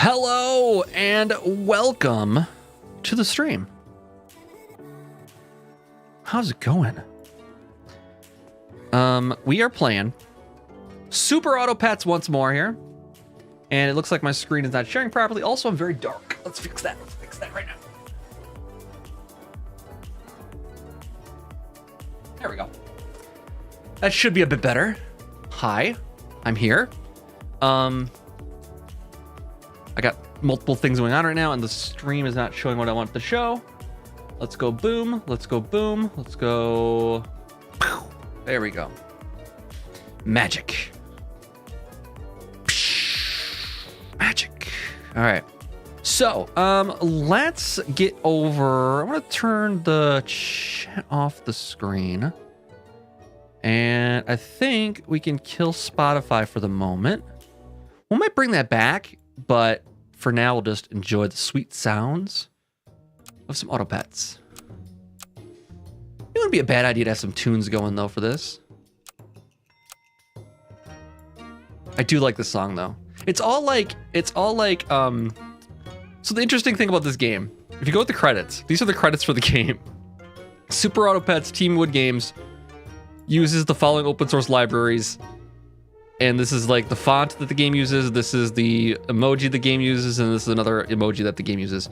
Hello and welcome to the stream. How's it going? We are playing Super Auto Pets once more here. And it looks like my screen is not sharing properly. Also, I'm very dark. Let's fix that. Let's fix that right now. There we go. That should be a bit better. Hi, I'm here. I got multiple things going on right now, and the stream is not showing what I want it to show. Let's go boom. Let's go boom. Let's go. There we go. Magic. Magic. All right. So, let's get over. I'm gonna turn the chat off the screen, and I think we can kill Spotify for the moment. We might bring that back, but for now, we'll just enjoy the sweet sounds of some auto pets. It wouldn't be a bad idea to have some tunes going though for this. I do like this song though. It's all like, so the interesting thing about this game, if you go with the credits, these are the credits for the game. Super Auto Pets Team Wood Games uses the following open source libraries. And this is like the font that the game uses. This is the emoji the game uses. And this is another emoji that the game uses.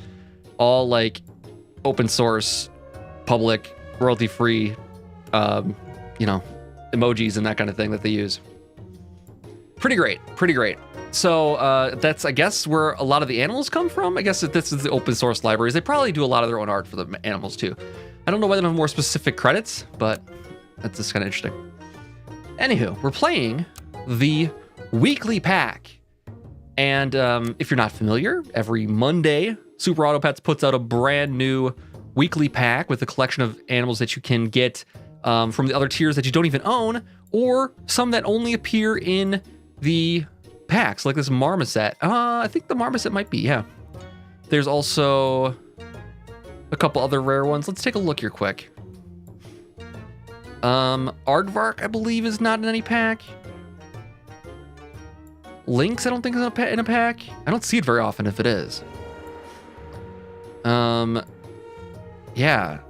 All like open source, public, royalty free, emojis and that kind of thing that they use. Pretty great. Pretty great. So that's, I guess, where a lot of the animals come from. I guess that this is the open source libraries. They probably do a lot of their own art for the animals too. I don't know why they don't have more specific credits, but that's just kind of interesting. Anywho, we're playing the weekly pack. And if you're not familiar, every Monday, Super Auto Pets puts out a brand new weekly pack with a collection of animals that you can get from the other tiers that you don't even own, or some that only appear in the packs, like this Marmoset. I think the Marmoset might be, yeah. There's also a couple other rare ones. Let's take a look here quick. Aardvark, I believe, is not in any pack. Lynx, I don't think is in a pack. I don't see it very often if it is. Yeah,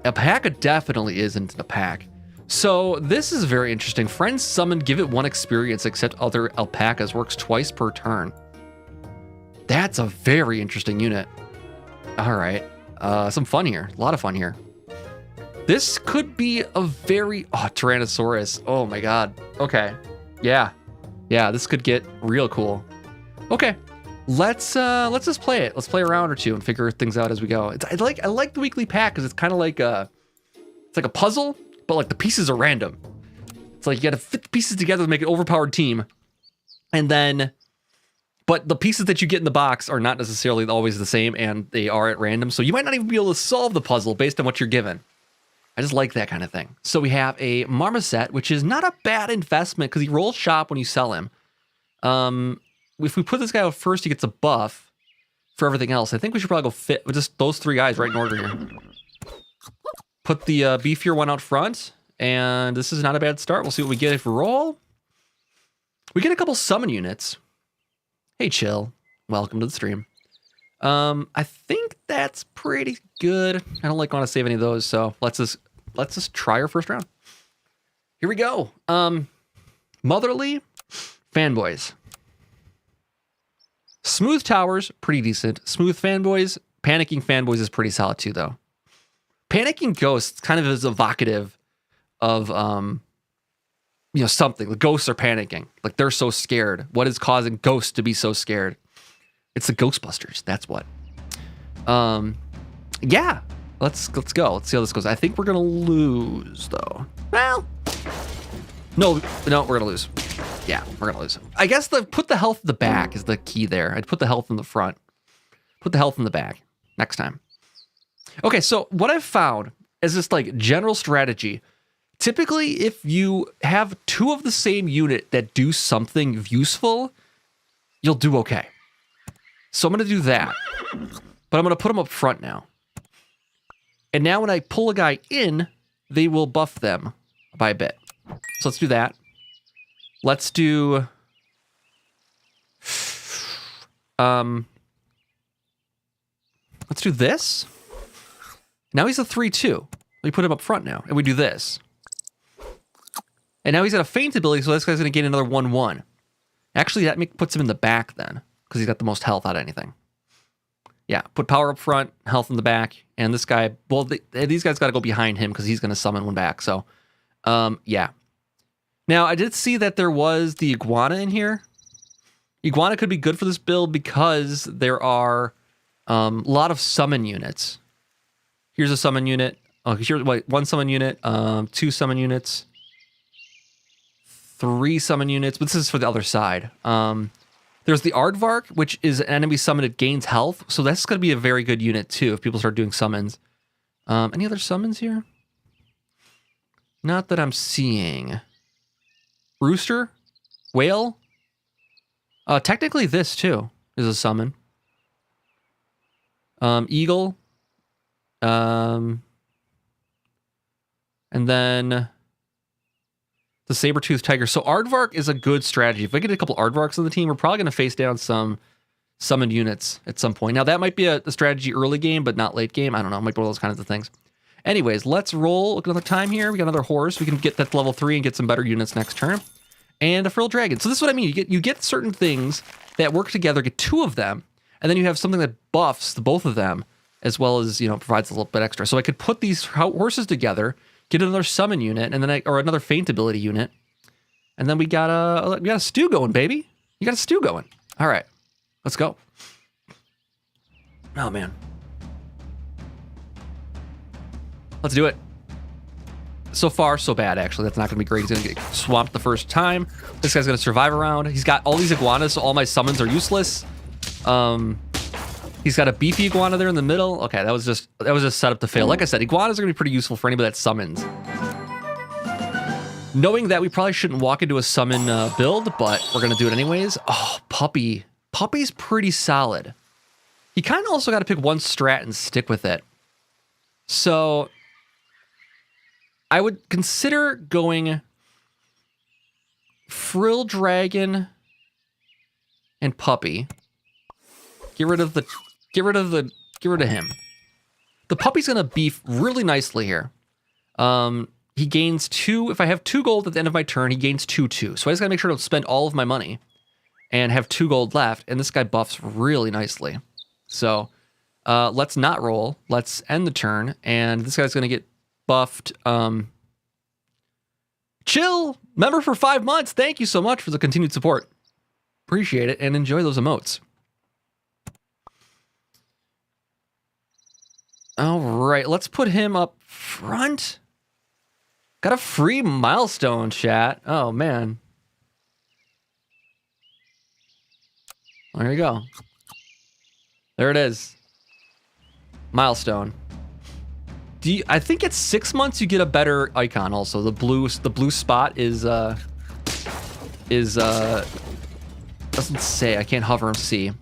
alpaca definitely isn't in a pack. So this is very interesting. Friends summoned, give it one experience, except other alpacas. Works twice per turn. That's a very interesting unit. All right, some fun here. A lot of fun here. This could be a very, Tyrannosaurus. Oh my God. Okay, yeah, this could get real cool. Okay, let's just play it. Let's play a round or two and figure things out as we go. I like the weekly pack because it's kind of like it's like a puzzle, but like the pieces are random. It's like you got to fit the pieces together to make an overpowered team, and then, but the pieces that you get in the box are not necessarily always the same, and they are at random. So you might not even be able to solve the puzzle based on what you're given. I just like that kind of thing. So we have a Marmoset, which is not a bad investment because he rolls shop when you sell him. If we put this guy out first, he gets a buff for everything else. I think we should probably go fit with just those three guys right in order here. Put the beefier one out front, and this is not a bad start. We'll see what we get if we roll. We get a couple summon units. Hey, chill. Welcome to the stream. I think that's pretty good. I don't want to save any of those, so let's just try our first round. Here we go. Motherly fanboys. Smooth towers, pretty decent. Smooth fanboys, panicking fanboys is pretty solid too, though. Panicking ghosts kind of is evocative of something. The ghosts are panicking, like they're so scared. What is causing ghosts to be so scared? It's the Ghostbusters. That's what. Yeah. Let's go. Let's see how this goes. I think we're gonna lose though. Well, no, we're gonna lose. Yeah, we're gonna lose. I guess put the health in the back is the key there. I'd put the health in the front. Put the health in the back next time. Okay, so what I've found is this like general strategy. Typically, if you have two of the same unit that do something useful, you'll do okay. So I'm gonna do that, but I'm gonna put them up front now. And now when I pull a guy in, they will buff them by a bit. So let's do that. Let's do Let's do this. Now he's a 3-2. We put him up front now, and we do this. And now he's got a feint ability, so this guy's going to gain another 1-1. Actually, that puts him in the back then, because he's got the most health out of anything. Yeah, put power up front, health in the back, and this guy, well, these guys got to go behind him because he's going to summon one back. So, yeah. Now, I did see that there was the iguana in here. Iguana could be good for this build because there are a lot of summon units. Here's a summon unit. Oh, here's one summon unit, 2 summon units, 3 summon units, but this is for the other side. There's the Aardvark, which is an enemy summon. It gains health, so that's going to be a very good unit too if people start doing summons. Any other summons here? Not that I'm seeing. Rooster? Whale? Technically this too is a summon. Eagle. And then the saber-toothed tiger. So Aardvark is a good strategy. If we get a couple Aardvarks on the team, we're probably going to face down some summoned units at some point. Now, that might be a strategy early game, but not late game. I don't know. It might be one of those kinds of things. Anyways, let's roll. Look, another time here. We got another horse. We can get that to level 3 and get some better units next turn. And a frilled dragon. So this is what I mean. You get certain things that work together, get 2 of them, and then you have something that buffs the both of them, as well as, provides a little bit extra. So I could put these horses together, get another summon unit, and then or another feint ability unit, and then we got a stew going, baby. You got a stew going. All right, let's go. Oh man, let's do it. So far, so bad. Actually, that's not going to be great. He's going to get swamped the first time. This guy's going to survive a round. He's got all these iguanas, so all my summons are useless. He's got a beefy iguana there in the middle. Okay, that was just set up to fail. Like I said, iguanas are gonna be pretty useful for anybody that summons. Knowing that we probably shouldn't walk into a summon build, but we're gonna do it anyways. Oh, Puppy. Puppy's pretty solid. You kind of also got to pick one strat and stick with it. So I would consider going Frill Dragon and Puppy. Get rid of him. The Puppy's gonna beef really nicely here. He gains 2. If I have 2 gold at the end of my turn, he gains 2/2. So I just gotta make sure I don't spend all of my money and have 2 gold left. And this guy buffs really nicely. So let's not roll. Let's end the turn. And this guy's gonna get buffed. Chill, member for 5 months. Thank you so much for the continued support. Appreciate it and enjoy those emotes. All right, let's put him up front. Got a free milestone, chat. Oh, man. There you go. There it is. Milestone. I think it's 6 months you get a better icon also. The blue spot is doesn't say. I can't hover and see.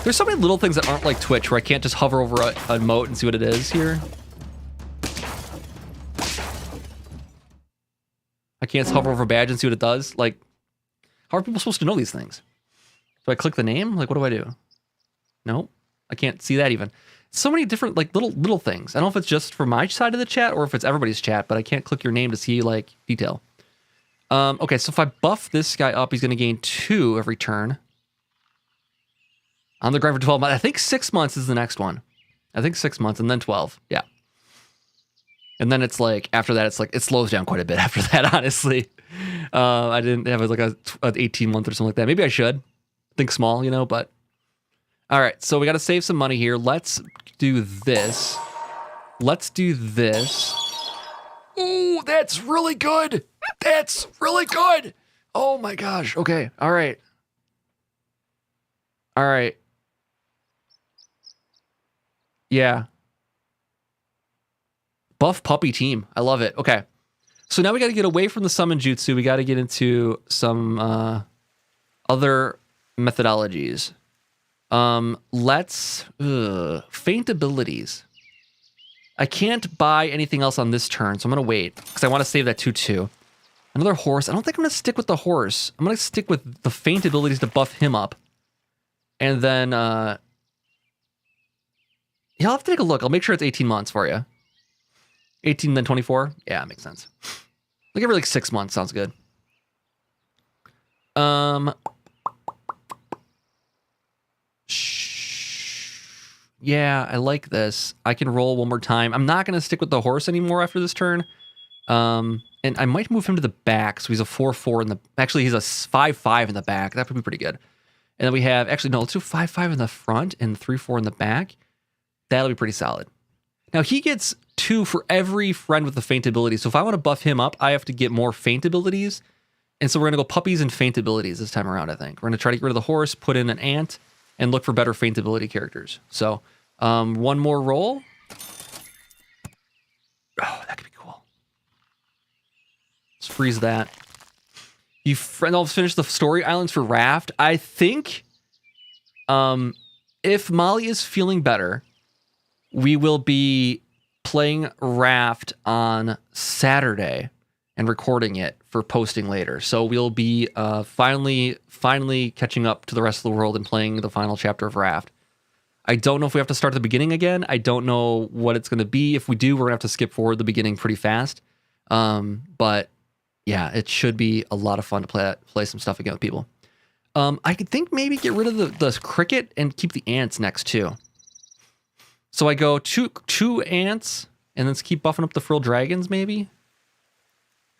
There's so many little things that aren't like Twitch where I can't just hover over a emote and see what it is here. I can't just hover over a badge and see what it does. Like, how are people supposed to know these things? Do I click the name? Like, what do I do? Nope. I can't see that even. So many different like little things. I don't know if it's just for my side of the chat or if it's everybody's chat, but I can't click your name to see like detail. Okay, so if I buff this guy up, he's going to gain 2 every turn. On the grind for 12 months. I think 6 months is the next one. I think 6 months and then 12. Yeah. And then it's like, after that, it's like, it slows down quite a bit after that, honestly. I didn't have like an 18 month or something like that. Maybe I should think small, but. All right, so we got to save some money here. Let's do this. Let's do this. Ooh, that's really good. That's really good. Oh my gosh. Okay. All right. All right. Yeah. Buff Puppy team. I love it. Okay. So now we got to get away from the summon jutsu. We got to get into some other methodologies. Let's feint abilities. I can't buy anything else on this turn, so I'm going to wait because I want to save that 2/2. Another horse. I don't think I'm going to stick with the horse. I'm going to stick with the feint abilities to buff him up. And then Yeah, I'll have to take a look. I'll make sure it's 18 months for you. 18, then 24? Yeah, makes sense. Like every like 6 months sounds good. Yeah, I like this. I can roll one more time. I'm not going to stick with the horse anymore after this turn. And I might move him to the back. So he's a 4-4 in the... Actually, he's a 5-5 in the back. That would be pretty good. And then we have... Actually, no, let's do 5-5 in the front and 3-4 in the back. That'll be pretty solid. Now, he gets 2 for every friend with the feint ability. So if I want to buff him up, I have to get more feint abilities. And so we're going to go puppies and feint abilities this time around, I think. We're going to try to get rid of the horse, put in an ant, and look for better feint ability characters. So, one more roll. Oh, that could be cool. Let's freeze that. I'll finish the story islands for Raft. I think if Molly is feeling better, we will be playing Raft on Saturday and recording it for posting later. So we'll be finally catching up to the rest of the world and playing the final chapter of Raft. I don't know if we have to start at the beginning again. I don't know what it's going to be. If we do, we're going to have to skip forward the beginning pretty fast. But yeah, it should be a lot of fun to play some stuff again with people. I could think maybe get rid of the cricket and keep the ants next too. So I go two ants and let's keep buffing up the frilled dragons maybe.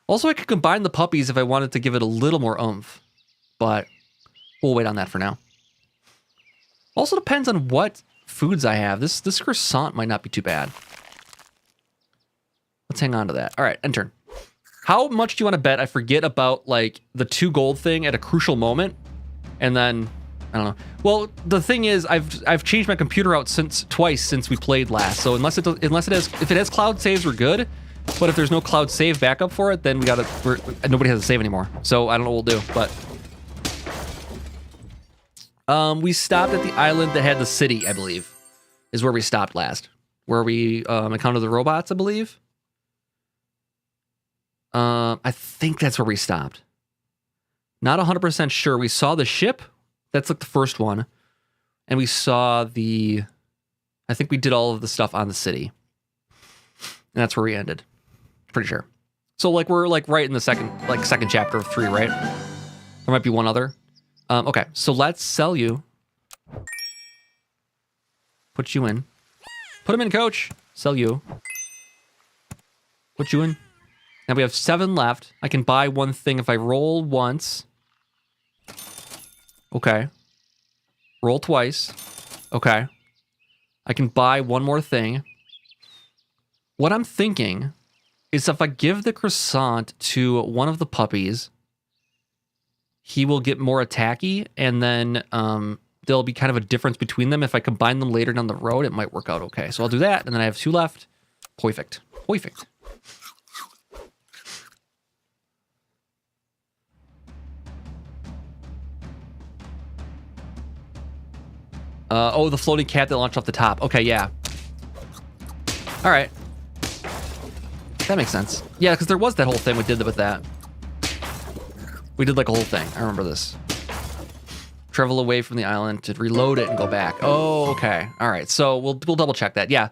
Also, I could combine the puppies if I wanted to give it a little more oomph, but we'll wait on that for now. Also depends on what foods I have. This croissant might not be too bad. Let's hang on to that. All right, end turn. How much do you want to bet I forget about like the 2 gold thing at a crucial moment, and then I don't know. Well, the thing is, I've changed my computer out twice since we played last. So if it has cloud saves, we're good. But if there's no cloud save backup for it, then nobody has a save anymore. So I don't know what we'll do, but we stopped at the island that had the city, I believe, is where we stopped last. Where we encountered the robots, I believe. I think that's where we stopped. Not 100% sure. We saw the ship. That's like the first one. And we saw I think we did all of the stuff on the city. And that's where we ended. Pretty sure. So like we're like right in the second chapter of 3, right? There might be one other. Okay, so let's sell you. Put you in. Put him in, coach. Sell you. Put you in. Now we have 7 left. I can buy one thing if I roll once. Okay. Roll twice. Okay. I can buy one more thing. What I'm thinking is if I give the croissant to one of the puppies, he will get more attacky, and then there'll be kind of a difference between them. If I combine them later down the road, it might work out okay. So I'll do that, and then I have 2 left. Perfect. Perfect. Oh, the floating cat that launched off the top. Okay, yeah. All right. That makes sense. Yeah, because there was that whole thing we did with that. We did like a whole thing. I remember this. Travel away from the island to reload it and go back. Oh, okay. All right. So we'll double check that. Yeah.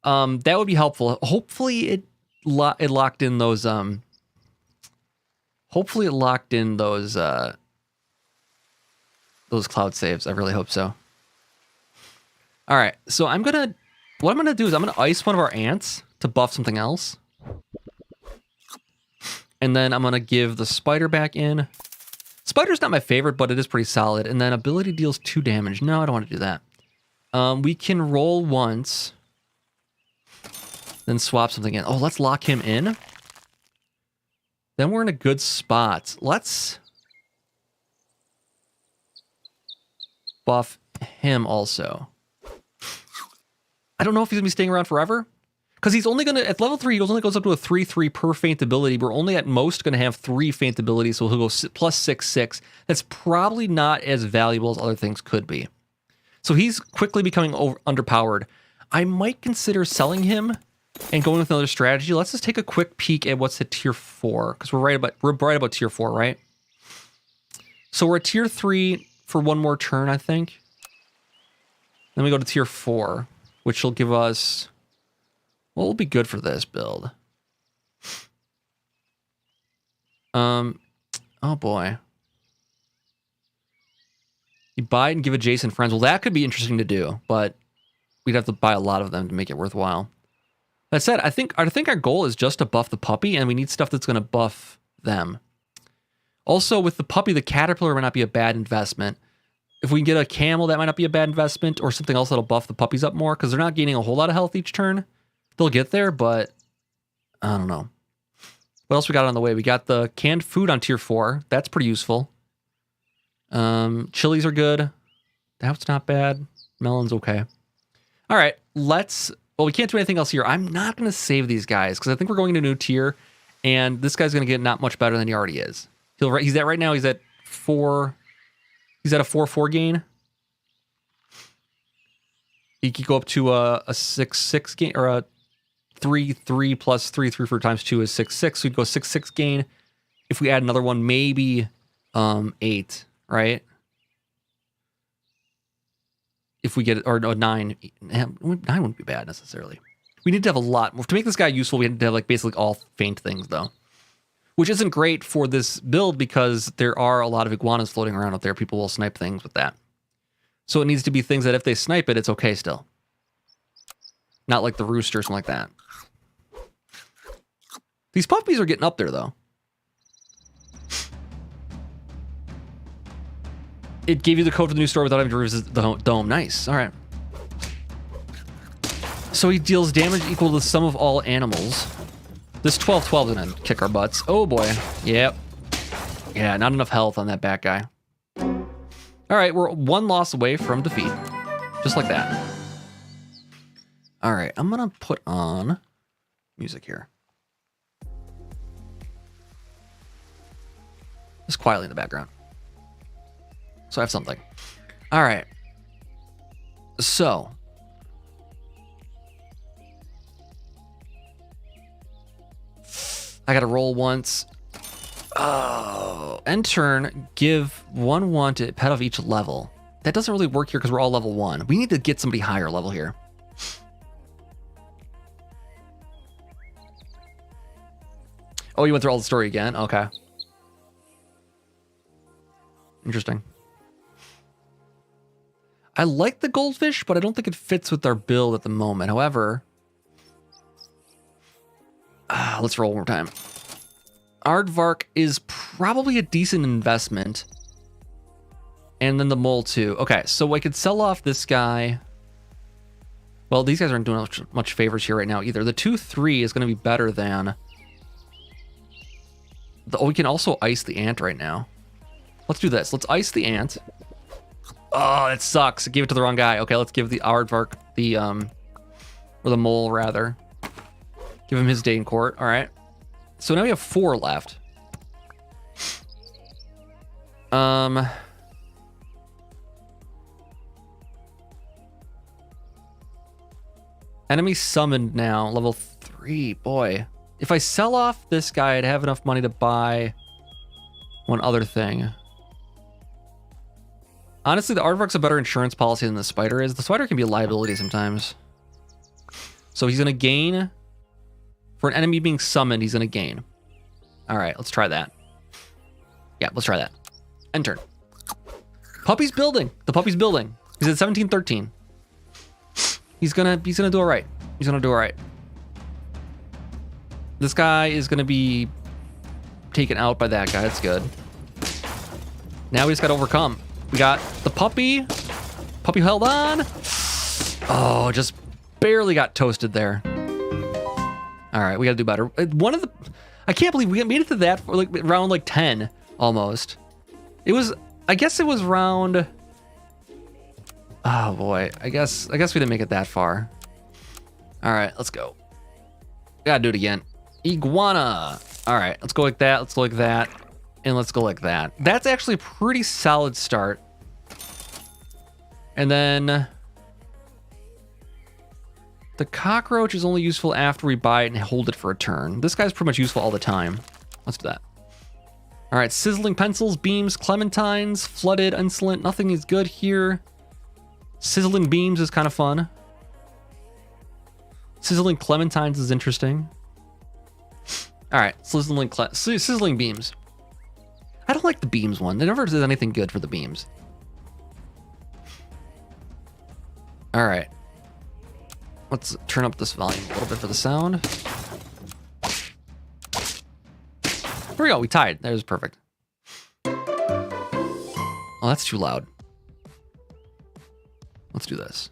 That would be helpful. Hopefully it locked in those hopefully it locked in those cloud saves. I really hope so. All right. So what I'm going to do is I'm going to ice one of our ants to buff something else. And then I'm going to give the spider back in. Spider's not my favorite, but it is pretty solid. And then ability deals 2 damage. No, I don't want to do that. We can roll once. Then swap something in. Oh, let's lock him in. Then we're in a good spot. Let's buff him also. I don't know if he's going to be staying around forever. Because he's only going to, at level 3, he only goes up to a 3/3 per feint ability. We're only at most going to have 3 feint abilities, so he'll go plus 6/6. That's probably not as valuable as other things could be. So he's quickly becoming underpowered. I might consider selling him and going with another strategy. Let's just take a quick peek at what's at tier 4, because we're right about tier 4, right? So we're at tier 3 for one more turn, I think. Then we go to tier 4. which will give us... What will be good for this build? Oh boy. You buy and give adjacent friends. Well, that could be interesting to do, but we'd have to buy a lot of them to make it worthwhile. That said, I think our goal is just to buff the puppy, and we need stuff that's going to buff them. Also, with the puppy, the caterpillar might not be a bad investment. If we can get a camel, that might not be a bad investment, or something else that'll buff the puppies up more, because they're not gaining a whole lot of health each turn. They'll get there, but I don't know. What else we got on the way? We got the canned food on tier 4. That's pretty useful. Chilies are good. That's not bad. Melon's okay. All right, well, we can't do anything else here. I'm not going to save these guys because I think we're going to a new tier, and this guy's going to get not much better than he already is. He's at right now. He's at 4. He's at a 4/4 gain. He could go up to a 6/6 gain, or a 3/3 plus 3/3 times 2 is 6/6. So we'd go 6/6 gain. If we add another one, maybe 8, right? If we get, or no, 9. 9 wouldn't be bad necessarily. We need to have a lot. To make this guy useful, we need to have like basically all faint things though. Which isn't great for this build because there are a lot of iguanas floating around out there. People will snipe things with that. So it needs to be things that if they snipe it, it's okay still. Not like the rooster or something like that. These puppies are getting up there though. It gave you the code for the new store without having to revisit the dome. Nice. All right. So he deals damage equal to the sum of all animals. This 12/12 is going to kick our butts. Oh, boy. Yep. Yeah, not enough health on that back guy. All right, we're 1 loss away from defeat. Just like that. All right, I'm going to put on music here. Just quietly in the background. So I have something. All right. So. I got to roll once. Oh. End turn, give 1/1 to pet of each level. That doesn't really work here because we're all level 1. We need to get somebody higher level here. Oh, you went through all the story again? Okay. Interesting. I like the goldfish, but I don't think it fits with our build at the moment. However, let's roll one more time. Aardvark is probably a decent investment. And then the mole too. Okay, so I could sell off this guy. Well, these guys aren't doing much favors here right now either. The 2/3 is going to be better than... we can also ice the ant right now. Let's do this. Let's ice the ant. Oh, that sucks. Give it to the wrong guy. Okay, let's give the Aardvark the, or the mole rather. Give him his day in court. All right. So now we have 4 left. Enemy summoned now, level 3. Boy, if I sell off this guy, I'd have enough money to buy one other thing. Honestly, the Aardvark's a better insurance policy than the spider is. The spider can be a liability sometimes. So he's going to gain. For an enemy being summoned, he's going to gain. All right, let's try that. Yeah, let's try that. End turn. Puppy's building. The puppy's building. He's at 17-13. He's gonna do all right. He's gonna do all right. This guy is gonna be taken out by that guy. That's good. Now we just got to overcome. We got the puppy. Puppy held on. Oh, just barely got toasted there. All right, we got to do better. I can't believe we made it to that for like round like 10 almost. It was, I guess it was round. Oh boy, I guess we didn't make it that far. All right, let's go. Gotta do it again. Iguana. All right, let's go like that. Let's go like that. And let's go like that. That's actually a pretty solid start. And then the cockroach is only useful after we buy it and hold it for a turn. This guy's pretty much useful all the time. Let's do that. All right, sizzling pencils, beams, clementines, flooded, insolent. Nothing is good here. Sizzling beams is kind of fun. Sizzling clementines is interesting. All right, sizzling beams. I don't like the beams one. They never did anything good for the beams. All right. Let's turn up this volume a little bit for the sound. There we go. We tied. That was perfect. Oh, that's too loud. Let's do this.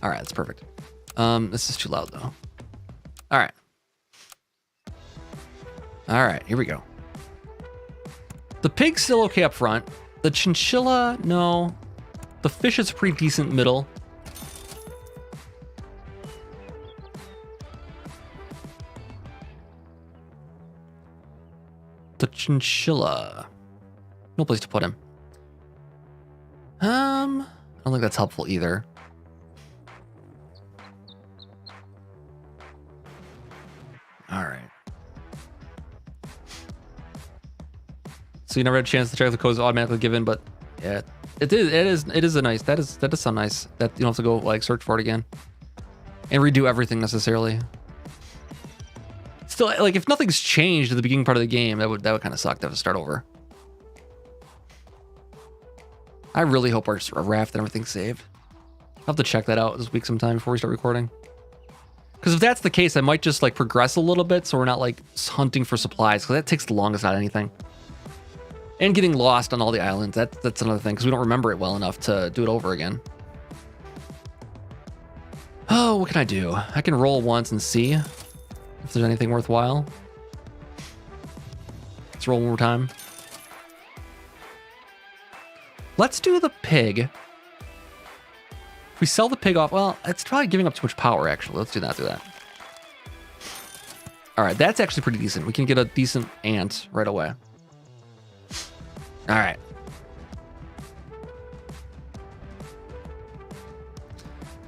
All right, that's perfect. This is too loud though. All right. All right, here we go. The pig's still okay up front. The chinchilla, no. The fish is pretty decent middle. The chinchilla. No place to put him. I don't think that's helpful either. All right. So you never had a chance to check the codes automatically given, but yeah, it is a nice. That does sound nice. That you don't have to go like search for it again and redo everything necessarily. Still, like if nothing's changed at the beginning part of the game, that would kind of suck to have to start over. I really hope our raft and everything's saved. I'll have to check that out this week sometime before we start recording. Because if that's the case, I might just like progress a little bit so we're not like hunting for supplies, because that takes the longest out of anything. And getting lost on all the islands, that's another thing, because we don't remember it well enough to do it over again. Oh, what can I do? I can roll once and see if there's anything worthwhile. Let's roll one more time. Let's do the pig. If we sell the pig off, well, it's probably giving up too much power, actually. Let's do that. All right, that's actually pretty decent. We can get a decent ant right away. All right.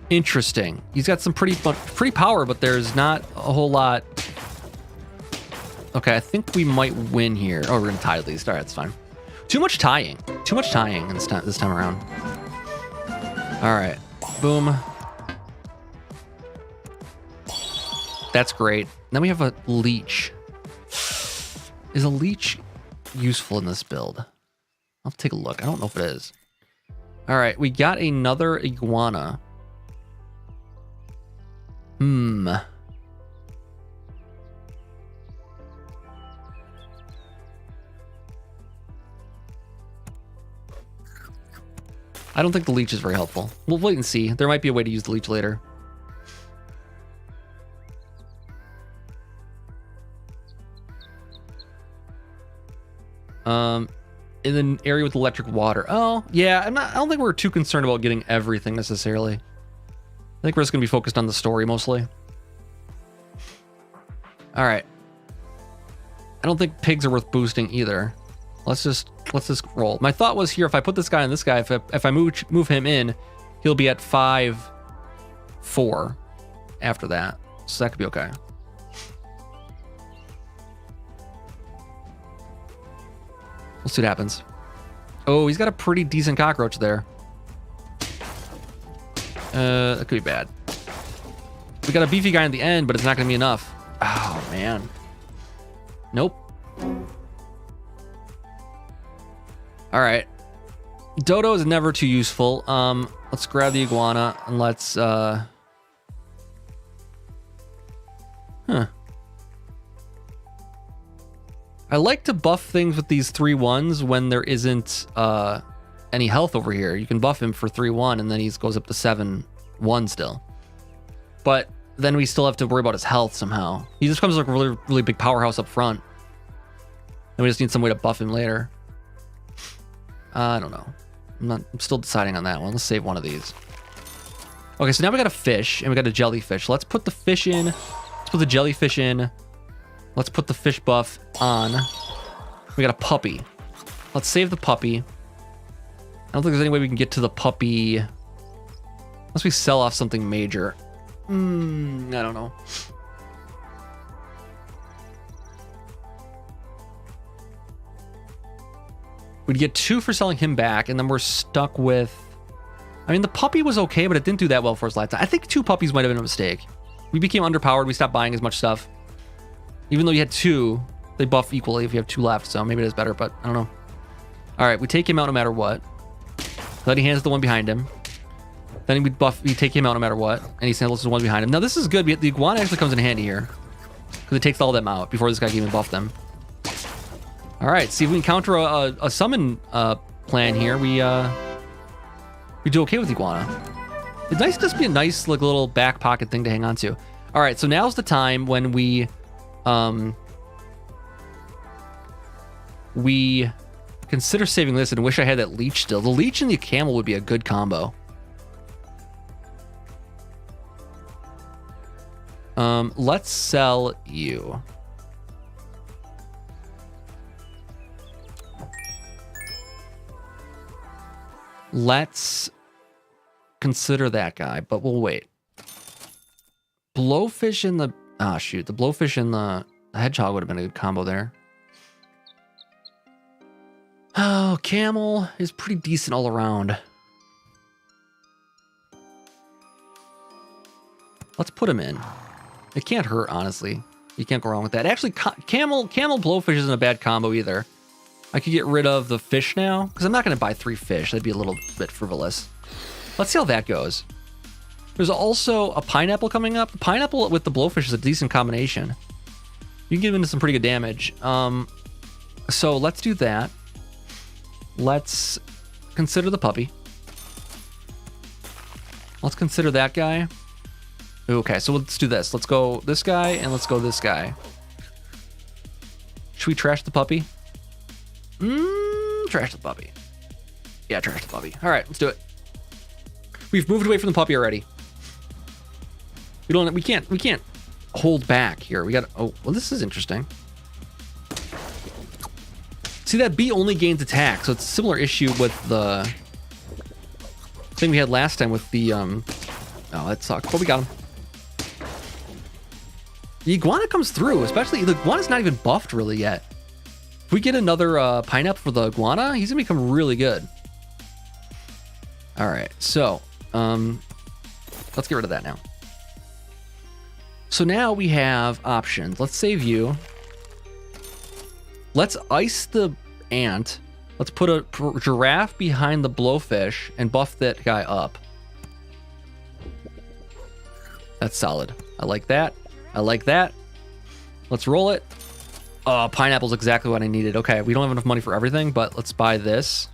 Interesting. He's got some pretty power, but there's not a whole lot. Okay, I think we might win here. Oh, we're gonna tie at least. All right, that's fine. Too much tying this time around. All right, boom. That's great. Then we have a leech. Is a leech useful in this build? I'll take a look. I don't know if it is. All right, we got another iguana. I don't think the leech is very helpful. We'll wait and see. There might be a way to use the leech later. In an area with electric water. Oh, yeah. I don't think we're too concerned about getting everything necessarily. I think we're just gonna be focused on the story mostly. All right. I don't think pigs are worth boosting either. Let's just roll. My thought was here, if I put this guy and this guy, if I move him in, he'll be at 5-4 after that. So that could be okay. We'll see what happens. Oh, he's got a pretty decent cockroach there. That could be bad. We got a beefy guy in the end, but it's not going to be enough. Oh, man. Nope. All right. Dodo is never too useful. Let's grab the iguana and let's... Huh. I like to buff things with these 3-1s when there isn't any health over here. You can buff him for 3-1 and then he goes up to 7-1 still. But then we still have to worry about his health somehow. He just becomes like a really, really big powerhouse up front. And we just need some way to buff him later. I don't know. I'm still deciding on that one. Let's save one of these. Okay, so now we got a fish and we got a jellyfish. Let's put the fish in. Let's put the jellyfish in. Let's put the fish buff on. We got a puppy. Let's save the puppy. I don't think there's any way we can get to the puppy unless we sell off something major. I don't know. We'd get 2 for selling him back, and then we're stuck with I mean, the puppy was okay, but it didn't do that well for us last time. I think 2 puppies might have been a mistake. We became underpowered. We stopped buying as much stuff. Even though you had 2, they buff equally if you have 2 left. So maybe it is better, but I don't know. All right, we take him out no matter what. Then he hands the one behind him. Then we take him out no matter what. And he handles the one behind him. Now this is good. The iguana actually comes in handy here. Because it takes all of them out before this guy can even buff them. All right, see if we can counter a summon plan here. We do okay with iguana. It's nice to just be a nice like little back pocket thing to hang on to. All right, so now's the time when we consider saving this and wish I had that leech still. The leech and the camel would be a good combo. Let's sell you. Let's consider that guy, but we'll wait. Blowfish and the... Ah, shoot. The blowfish and the hedgehog would have been a good combo there. Oh, camel is pretty decent all around. Let's put him in. It can't hurt, honestly. You can't go wrong with that. Actually, camel blowfish isn't a bad combo either. I could get rid of the fish now, because I'm not going to buy 3 fish. That'd be a little bit frivolous. Let's see how that goes. There's also a pineapple coming up. The pineapple with the blowfish is a decent combination. You can get into some pretty good damage. So let's do that. Let's consider the puppy. Let's consider that guy. Okay, so let's do this. Let's go this guy and let's go this guy. Should we trash the puppy? Trash the puppy. Yeah, trash the puppy. All right, let's do it. We've moved away from the puppy already. We can't hold back here. We got. Oh, well, this is interesting. See, that bee only gains attack, so it's a similar issue with the thing we had last time with the Oh, that sucked. But we got him. The iguana comes through, especially the iguana's not even buffed really yet. If we get another pineapple for the iguana, he's gonna become really good. All right, so let's get rid of that now. So now we have options. Let's save you. Let's ice the ant. Let's put a giraffe behind the blowfish and buff that guy up. That's solid. I like that. I like that. Let's roll it. Oh, pineapple's exactly what I needed. Okay, we don't have enough money for everything, but let's buy this.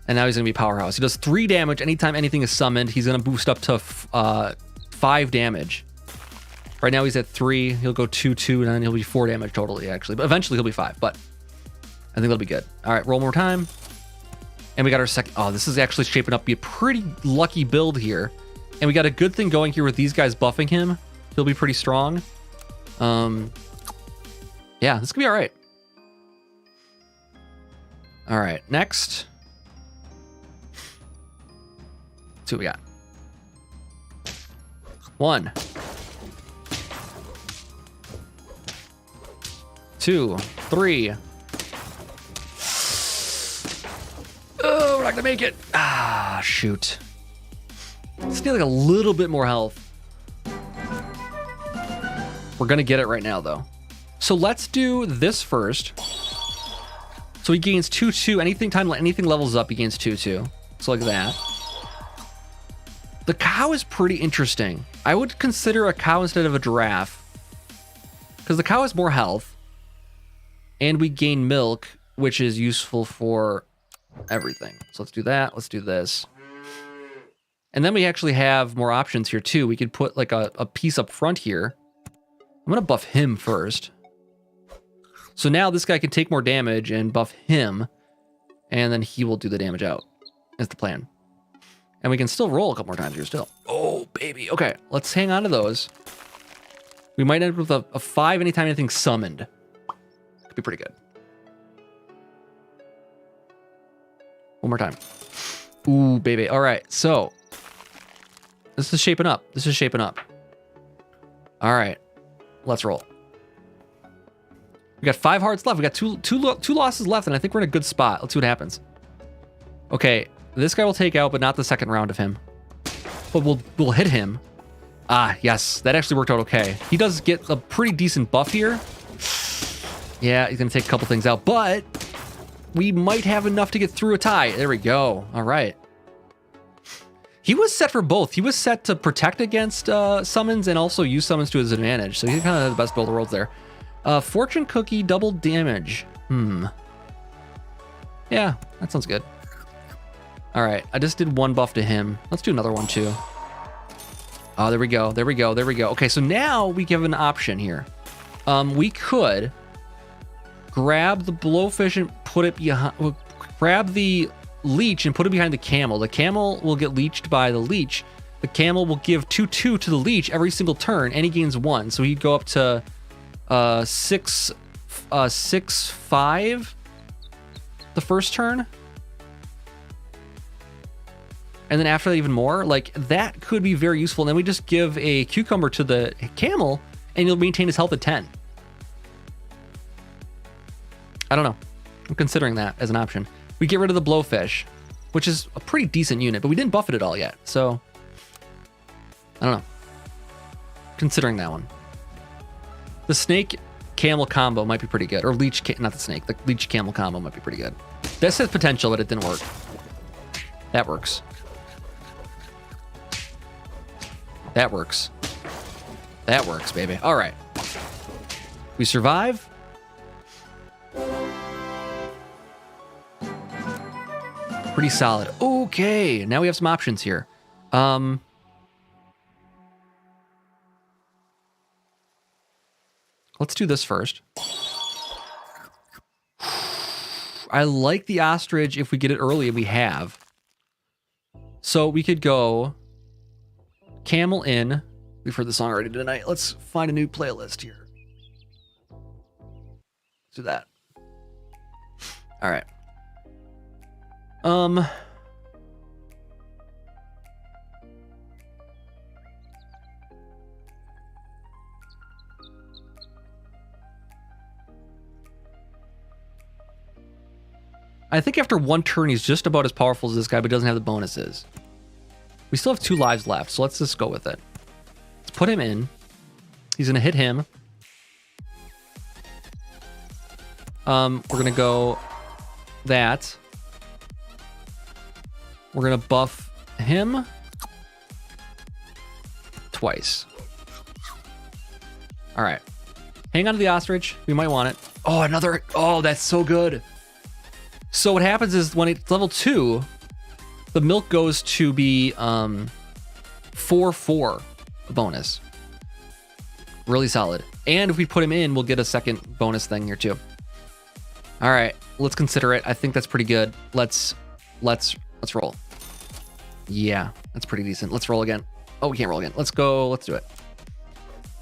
And now he's going to be powerhouse. He does 3 damage anytime anything is summoned. He's going to boost up to 5 damage. Right now he's at 3. He'll go 2, 2, and then he'll be 4 damage totally, actually. But eventually he'll be 5, but I think that'll be good. All right, roll more time. And we got our second. Oh, this is actually shaping up to be a pretty lucky build here. And we got a good thing going here with these guys buffing him. He'll be pretty strong. Yeah, this could be all right. All right, next. Let's see what we got. 1, 2, 3. Oh, we're not gonna make it. Ah, shoot. Let's get like a little bit more health. We're gonna get it right now though. So let's do this first. So he gains 2, 2. Anything levels up, he gains 2, 2. So like that. The cow is pretty interesting. I would consider a cow instead of a giraffe. Because the cow has more health. And we gain milk, which is useful for everything. So let's do that. Let's do this. And then we actually have more options here too. We could put like a piece up front here. I'm gonna buff him first. So now this guy can take more damage and buff him. And then he will do the damage out. Is the plan. And we can still roll a couple more times here still. Oh, baby. Okay, let's hang on to those. We might end up with a 5 anytime anything's summoned. Could be pretty good. One more time. Ooh, baby. All right, so this is shaping up. This is shaping up. All right, let's roll. We got 5 hearts left. We got two losses left, and I think we're in a good spot. Let's see what happens. Okay, This guy will take out, but not the second round of him. But we'll hit him. Ah, yes, that actually worked out okay. He does get a pretty decent buff here. Yeah, he's gonna take a couple things out, but we might have enough to get through a tie. There we go. All right. He was set for both. He was set to protect against summons and also use summons to his advantage. So he kind of had the best of both worlds there. Fortune cookie, double damage. Yeah, that sounds good. All right, I just did one buff to him. Let's do another one too. Oh, there we go. There we go. There we go. Okay, so now we have an option here. We could grab the blowfish and put it behind. Grab the leech and put it behind the camel. The camel will get leeched by the leech. The camel will give 2/2 to the leech every single turn, and he gains 1. So he'd go up to 6/5 the first turn. And then after that, even more. Like, that could be very useful. And then we just give a cucumber to the camel, and he'll maintain his health at 10. I don't know. I'm considering that as an option. We get rid of the blowfish, which is a pretty decent unit, but we didn't buff it at all yet. So, I don't know. Considering that one. The snake camel combo might be pretty good. Or leech, not the snake, the leech camel combo might be pretty good. This has potential, but it didn't work. That works. That works. That works, baby. All right. We survive. Pretty solid. Okay, now we have some options here. Let's do this first. I like the ostrich if we get it early, and we have. So we could go camel in. We've heard the song already tonight. Let's find a new playlist here. Let's do that. All right. I think after one turn, he's just about as powerful as this guy, but doesn't have the bonuses. We still have 2 lives left, so let's just go with it. Let's put him in. He's gonna hit him. We're gonna go that. We're gonna buff him twice. All right. Hang on to the ostrich. We might want it. Oh, another. Oh, that's so good. So what happens is when it's level 2, the milk goes to be 4/4 bonus. Really solid. And if we put him in, we'll get a second bonus thing here too. All right, let's consider it. I think that's pretty good. Let's roll. Yeah, that's pretty decent. Let's roll again. Oh, we can't roll again. Let's go. Let's do it.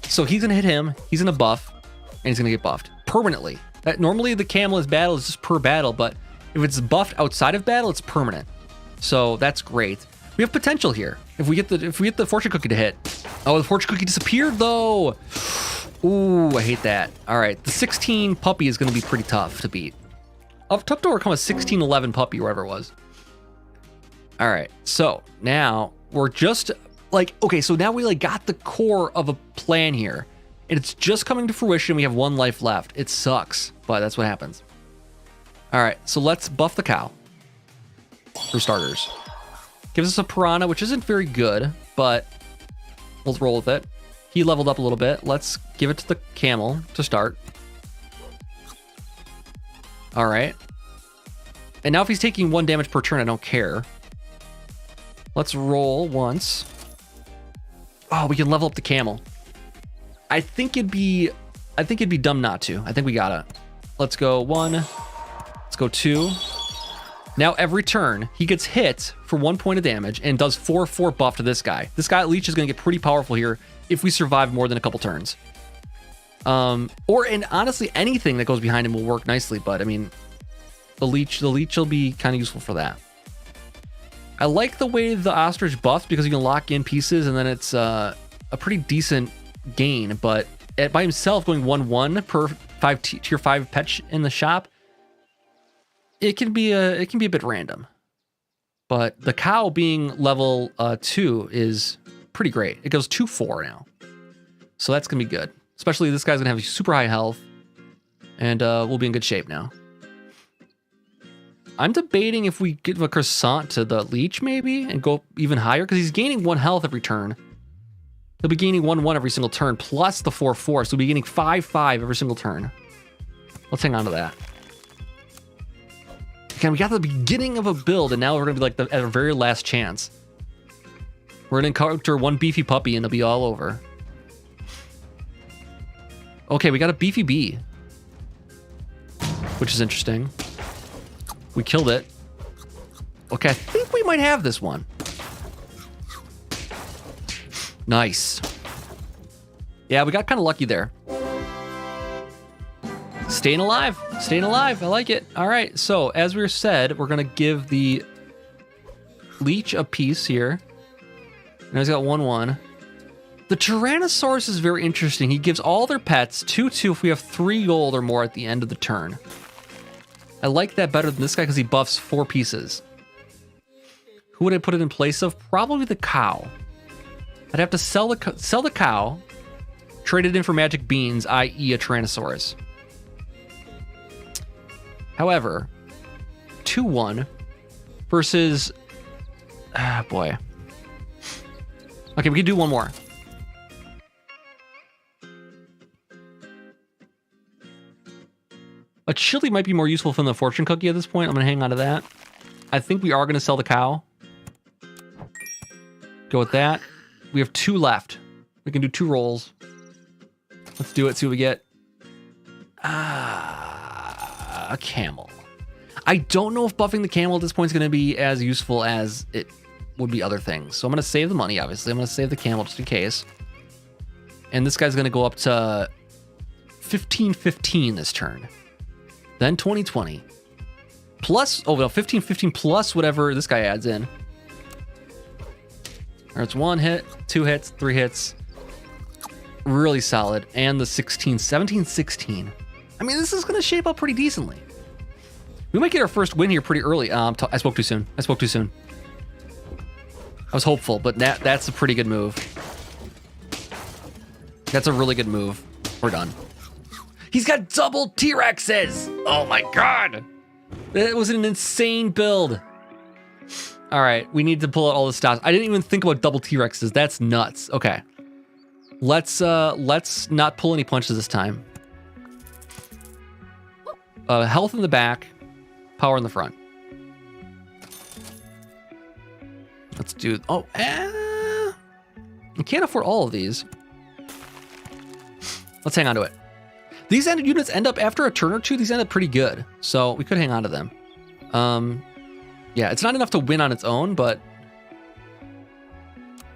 So he's gonna hit him. He's gonna buff, and he's gonna get buffed permanently. Normally the camel is battle is just per battle, but if it's buffed outside of battle, it's permanent. So that's great. We have potential here. If we get the fortune cookie to hit. Oh, the fortune cookie disappeared though. Ooh, I hate that. All right, the 16 puppy is going to be pretty tough to beat. Tough to overcome a 16-11 puppy, wherever it was. All right, so now we're just like, okay, so now we like got the core of a plan here, and it's just coming to fruition. We have 1 life left. It sucks, but that's what happens. All right, so let's buff the cow for starters. Gives us a piranha, which isn't very good, but we'll roll with it. He leveled up a little bit. Let's give it to the camel to start. All right. And now if he's taking 1 damage per turn, I don't care. Let's roll once. Oh, we can level up the camel. I think it'd be dumb not to. I think we gotta. Let's go 1. Let's go 2. Now every turn he gets hit for 1 point of damage and does 4/4 buff to this guy. This guy leech is gonna get pretty powerful here if we survive more than a couple turns. And honestly, anything that goes behind him will work nicely. But I mean, the leech will be kind of useful for that. I like the way the ostrich buffs because you can lock in pieces and then it's a pretty decent gain. But by himself going 1/1 per tier 5 pet in the shop, it can be a bit random. But the cow being level 2 is pretty great. It goes 2-4 now. So that's going to be good. Especially this guy's going to have super high health. And we'll be in good shape now. I'm debating if we give a croissant to the leech maybe and go even higher. Because he's gaining 1 health every turn. He'll be gaining 1-1 every single turn. Plus the 4-4. So he'll be gaining 5-5 every single turn. Let's hang on to that. Okay, we got the beginning of a build, and now we're going to be like at our very last chance. We're going to encounter 1 beefy puppy, and it'll be all over. Okay, we got a beefy bee. Which is interesting. We killed it. Okay, I think we might have this one. Nice. Yeah, we got kind of lucky there. Staying alive. Staying alive. I like it. All right. So, as we said, we're going to give the leech a piece here. Now he's got 1-1. The Tyrannosaurus is very interesting. He gives all their pets 2-2 if we have 3 gold or more at the end of the turn. I like that better than this guy because he buffs 4 pieces. Who would I put it in place of? Probably the cow. I'd have to sell the cow, trade it in for magic beans, i.e. a Tyrannosaurus. However, 2-1 versus... Ah, boy. Okay, we can do one more. A chili might be more useful from the fortune cookie at this point. I'm going to hang on to that. I think we are going to sell the cow. Go with that. We have 2 left. We can do 2 rolls. Let's do it, see what we get. A camel. I don't know if buffing the camel at this point is going to be as useful as it would be other things. So I'm going to save the money, obviously. I'm going to save the camel just in case. And this guy's going to go up to 15-15 this turn. Then 20-20. Plus, oh, no, 15-15 plus whatever this guy adds in. It's 1 hit, 2 hits, 3 hits. Really solid. And the 17-16. I mean, this is going to shape up pretty decently. We might get our first win here pretty early. I spoke too soon. I was hopeful, but that's a pretty good move. That's a really good move. We're done. He's got double T-Rexes. Oh my God. That was an insane build. All right, we need to pull out all the stops. I didn't even think about double T-Rexes. That's nuts. Okay. Let's not pull any punches this time. Health in the back, power in the front. Let's do... Oh, I can't afford all of these. Let's hang on to it. These units end up, after a turn or two, these end up pretty good. So we could hang on to them. Yeah, it's not enough to win on its own, but...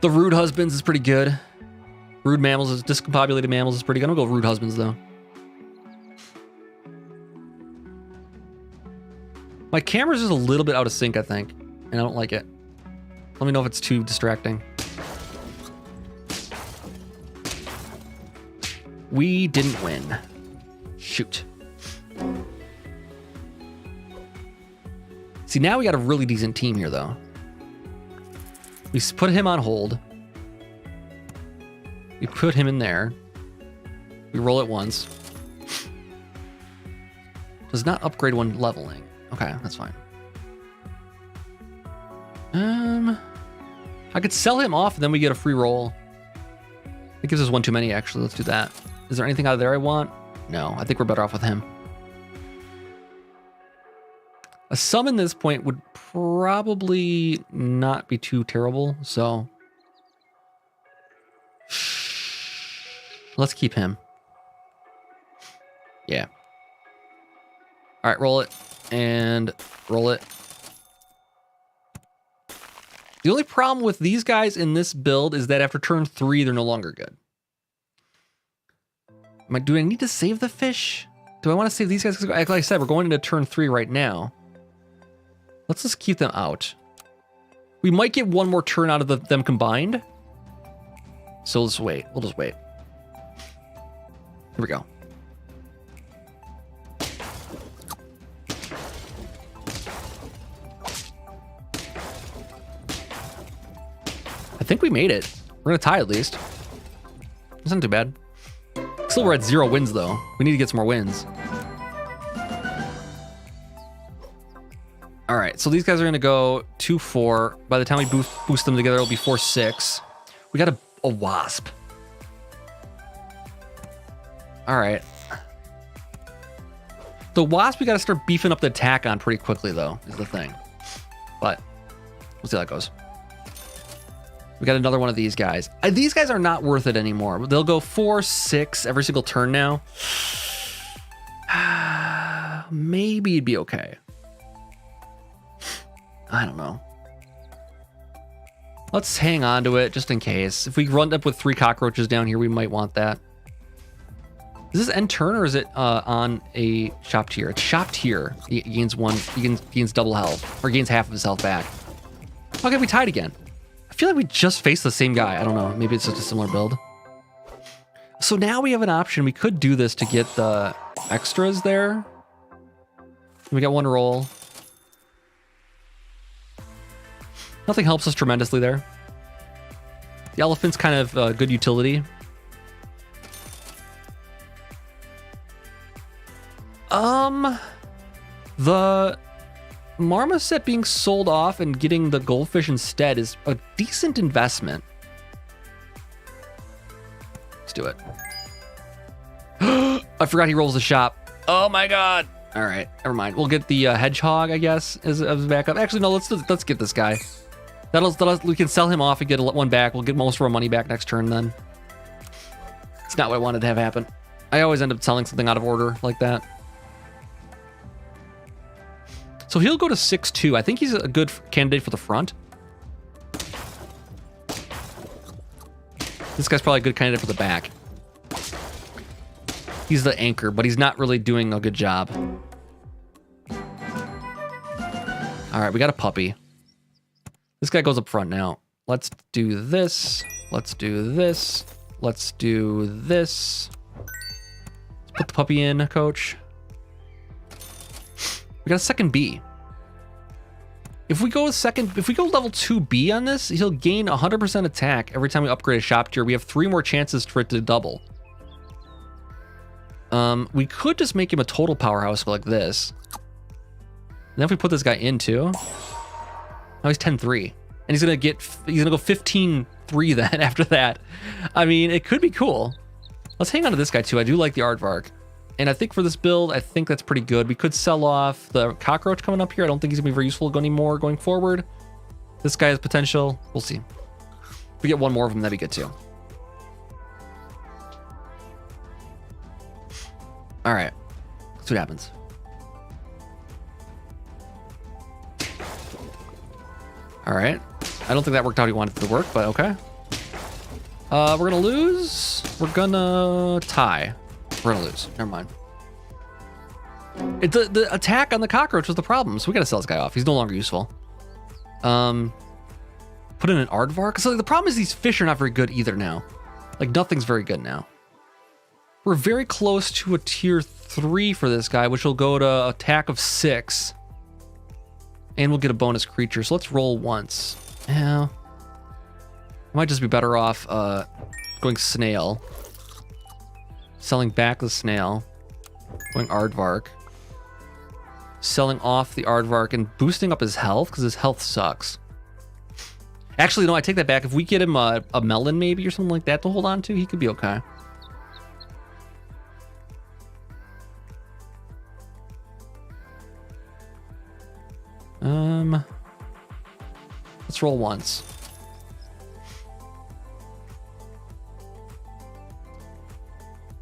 The Rude Husbands is pretty good. Rude Mammals, Discombobulated Mammals is pretty good. I'm gonna go Rude Husbands, though. My camera's just a little bit out of sync, I think. And I don't like it. Let me know if it's too distracting. We didn't win. Shoot. See, now we got a really decent team here, though. We put him on hold. We put him in there. We roll it once. Does not upgrade when leveling. Okay, that's fine. I could sell him off, and then we get a free roll. It gives us one too many, actually. Let's do that. Is there anything out of there I want? No, I think we're better off with him. A summon this point would probably not be too terrible, so... Let's keep him. Yeah. All right, roll it. And roll it. The only problem with these guys in this build is that after turn 3, they're no longer good. Do I need to save the fish? Do I want to save these guys? Like I said, we're going into turn 3 right now. Let's just keep them out. We might get one more turn out of them combined. So let's wait. We'll just wait. Here we go. I think we made it. We're gonna tie at least. It's not too bad. Still, we're at 0 wins though. We need to get some more wins. All right, so these guys are gonna go 2-4. By the time we boost them together, it'll be 4-6. We got a wasp. All right. The wasp we gotta start beefing up the attack on pretty quickly though, is the thing. But we'll see how that goes. We got another one of these guys. These guys are not worth it anymore. They'll go 4-6 every single turn now. Maybe it'd be okay. I don't know. Let's hang on to it just in case. If we run up with 3 cockroaches down here, we might want that. Is this end turn or is it on a shop tier? It's shop tier. He gains gains double health or gains half of his health back. Okay, we tied again. I feel like we just faced the same guy. I don't know. Maybe it's just a similar build. So now we have an option. We could do this to get the extras there. We got 1 roll. Nothing helps us tremendously there. The elephant's kind of good utility. The marmoset being sold off and getting the goldfish instead is a decent investment. Let's do it. I forgot he rolls the shop. Oh my god. All right, never mind. We'll get the hedgehog, I guess, as backup. Actually, no. Let's get this guy. We can sell him off and get 1 back. We'll get most of our money back next turn then. It's not what I wanted to have happen. I always end up selling something out of order like that. So he'll go to 6-2. I think he's a good candidate for the front. This guy's probably a good candidate for the back. He's the anchor, but he's not really doing a good job. All right, we got a puppy. This guy goes up front now. Let's do this. Let's do this. Let's do this. Let's put the puppy in, coach. We got a second B. If we go level 2B on this, he'll gain 100% attack every time we upgrade a shop tier. We have 3 more chances for it to double. We could just make him a total powerhouse like this. And then if we put this guy in too, now he's 10-3. And he's gonna go 15-3 then after that. I mean, it could be cool. Let's hang on to this guy too. I do like the aardvark. And I think for this build, I think that's pretty good. We could sell off the cockroach coming up here. I don't think he's gonna be very useful anymore going forward. This guy has potential. We'll see. If we get 1 more of them, that'd be good too. All right, let's see what happens. All right, I don't think that worked out how you wanted it to work, but okay. We're gonna lose. We're gonna tie. We're gonna lose. Never mind. The attack on the cockroach was the problem, so we gotta sell this guy off. He's no longer useful. Put in an aardvark. So the problem is these fish are not very good either now. Like nothing's very good now. We're very close to a tier 3 for this guy, which will go to attack of 6. And we'll get a bonus creature. So let's roll once. Yeah. I might just be better off going snail. Selling back the snail. Going aardvark. Selling off the aardvark and boosting up his health because his health sucks. Actually, no, I take that back. If we get him a melon maybe or something like that to hold on to, he could be okay. Let's roll once.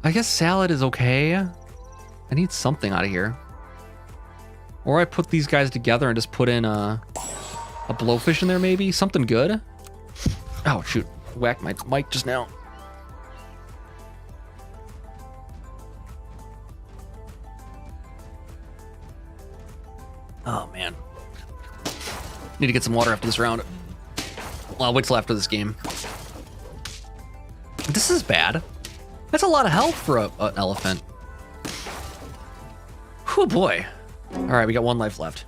I guess salad is okay. I need something out of here. Or I put these guys together and just put in a blowfish in there maybe. Something good. Oh, shoot. Whacked my mic just now. Oh, man. Need to get some water after this round. Well, I'll wait till after this game. This is bad. That's a lot of health for an elephant. Oh boy. All right, we got 1 life left.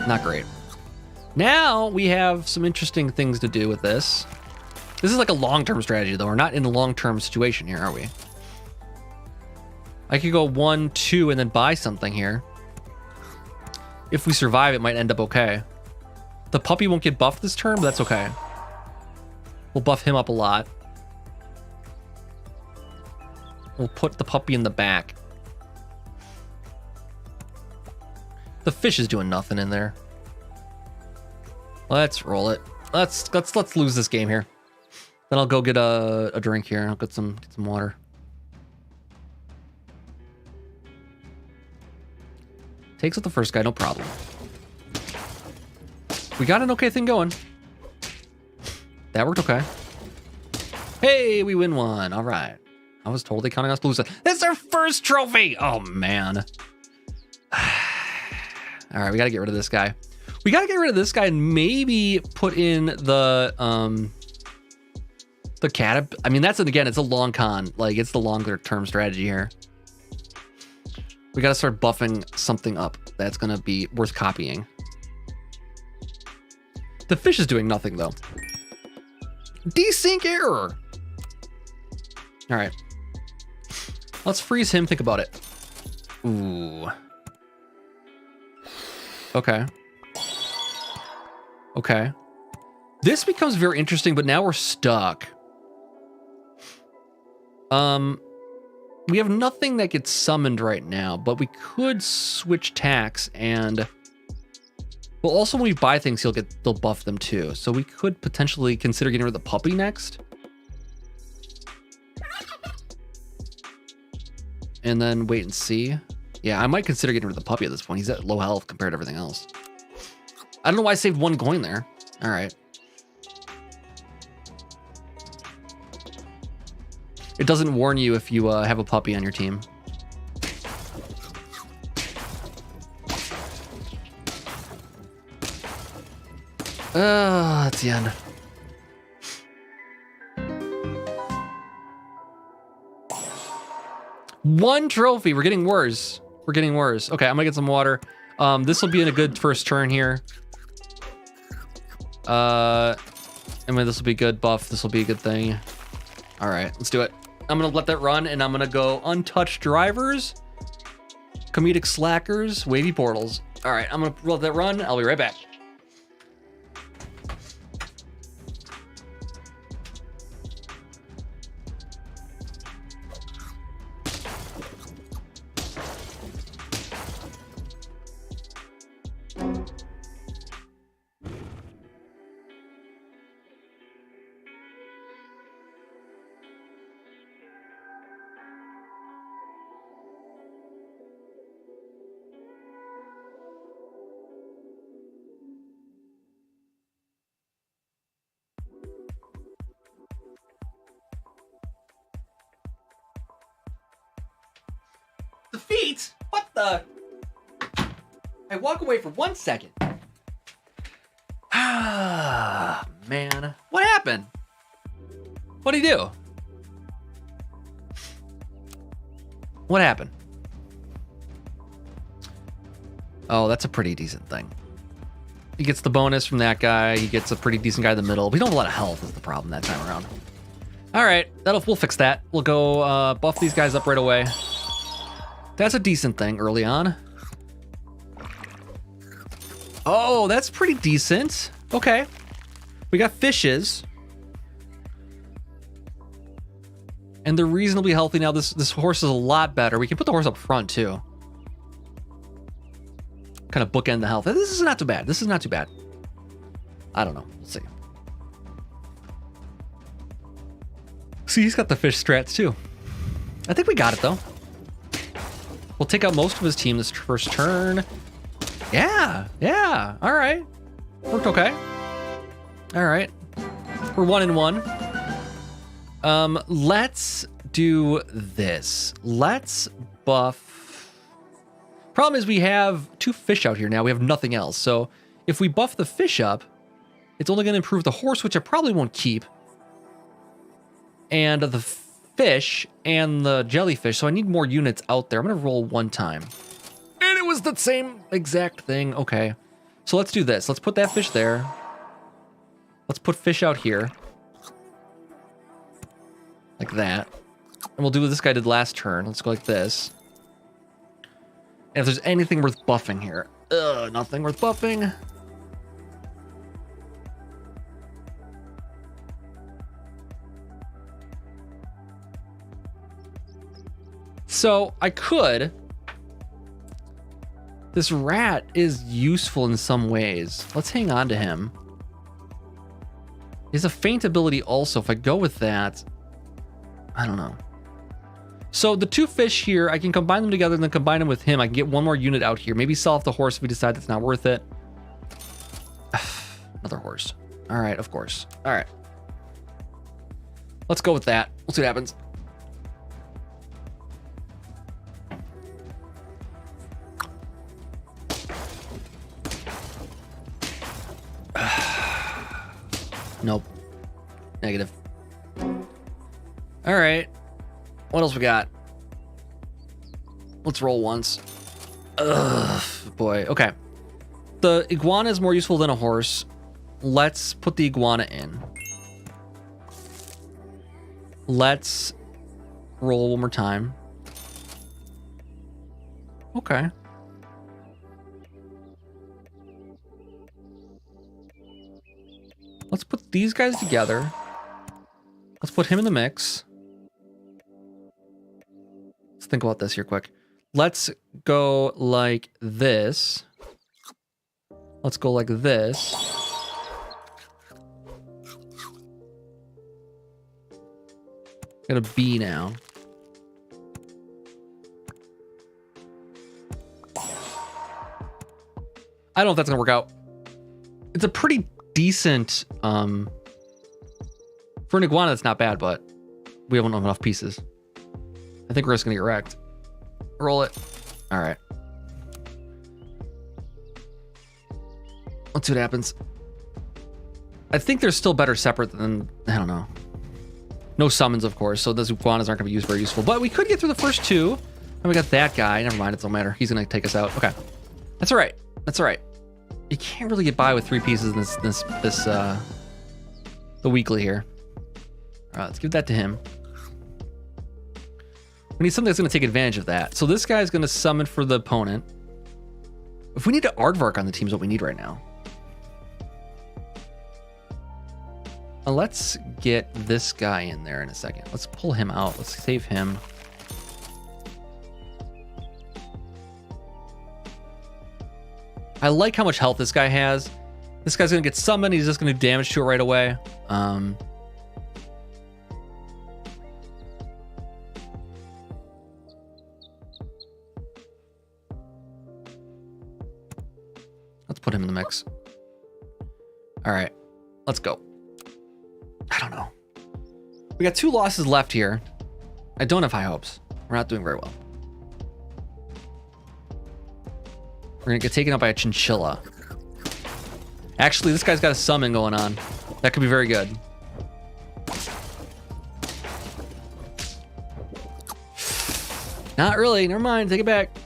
Not great. Now we have some interesting things to do with this. This is like a long-term strategy, though. We're not in a long-term situation here, are we? I could go 1, 2, and then buy something here. If we survive, it might end up okay. The puppy won't get buffed this turn, but that's okay. We'll buff him up a lot. We'll put the puppy in the back. The fish is doing nothing in there. Let's roll it. Let's lose this game here. Then I'll go get a drink here. I'll get some water. Takes with the first guy, no problem. We got an okay thing going. That worked okay. Hey, we win one. All right. I was totally counting us to lose it. This is our first trophy. Oh, man. All right, we got to get rid of this guy. We got to get rid of this guy and maybe put in the cat. I mean, again, it's a long con. Like, it's the longer term strategy here. We got to start buffing something up that's going to be worth copying. The fish is doing nothing, though. Desync error. All right. Let's freeze him. Think about it. Ooh. Okay. Okay. This becomes very interesting, but now we're stuck. We have nothing that gets summoned right now, but we could switch tax and... Well, also when we buy things, they'll buff them too. So we could potentially consider getting rid of the puppy next. And then wait and see. Yeah, I might consider getting rid of the puppy at this point. He's at low health compared to everything else. I don't know why I saved 1 coin there. All right. It doesn't warn you if you have a puppy on your team. That's the end. One trophy. We're getting worse. We're getting worse. Okay, I'm gonna get some water. This will be in a good first turn here. I mean, this will be good buff. This will be a good thing. All right, let's do it. I'm gonna let that run, and I'm gonna go untouched drivers, comedic slackers, wavy portals. All right, I'm gonna let that run. I'll be right back. Defeat? What the? I walk away for 1 second. Ah, man. What happened? What'd he do? What happened? Oh, that's a pretty decent thing. He gets the bonus from that guy. He gets a pretty decent guy in the middle. We don't have a lot of health is the problem that time around. All right, we'll fix that. We'll go buff these guys up right away. That's a decent thing early on. Oh, that's pretty decent. Okay. We got fishes. And they're reasonably healthy now. This horse is a lot better. We can put the horse up front too. Kind of bookend the health. This is not too bad. This is not too bad. I don't know. Let's see. See, he's got the fish strats too. I think we got it though. We'll take out most of his team this first turn. Yeah. All right. Worked okay. All right. We're 1-1. Let's do this. Let's buff. Problem is we have 2 fish out here now. We have nothing else. So if we buff the fish up, it's only going to improve the horse, which I probably won't keep. And the fish and the jellyfish, so I need more units out there. I'm gonna roll 1 time. And it was the same exact thing. Okay. So let's do this. Let's put that fish there. Let's put fish out here. Like that. And we'll do what this guy did last turn. Let's go like this. And if there's anything worth buffing here. Nothing worth buffing. So I could. This rat is useful in some ways. Let's hang on to him. He has a faint ability also. If I go with that, I don't know. So the two fish here, I can combine them together and then combine them with him. I can get one more unit out here. Maybe sell off the horse if we decide that's not worth it. Another horse. All right, of course. All right. Let's go with that. We'll see what happens. Nope. Negative. All right. What else we got? Let's roll once. Ugh, boy. Okay. The iguana is more useful than a horse. Let's put the iguana in. Let's roll one more time. Okay. Let's put these guys together. Let's put him in the mix. Let's think about this here quick. Let's go like this. Let's go like this. Got a B now. I don't know if that's gonna work out. It's a pretty decent, for an iguana, that's not bad, but we don't have enough pieces. I think we're just gonna get wrecked. Roll it. All right. Let's see what happens. I think they're still better separate than, I don't know. No summons, of course, so those iguanas aren't gonna be very useful, but we could get through the first two. And we got that guy. Never mind, it don't matter. He's gonna take us out. Okay. That's all right. That's all right. You can't really get by with 3 pieces in the weekly here. All right, let's give that to him. We need something that's going to take advantage of that. So this guy's going to summon for the opponent. If we need an aardvark on the team is what we need right now. Let's get this guy in there in a second. Let's pull him out. Let's save him. I like how much health this guy has. This guy's gonna get summoned. He's just gonna do damage to it right away. Let's put him in the mix. All right, let's go. I don't know. We got 2 losses left here. I don't have high hopes. We're not doing very well. We're gonna get taken out by a chinchilla. Actually, this guy's got a summon going on. That could be very good. Not really. Never mind. Take it back.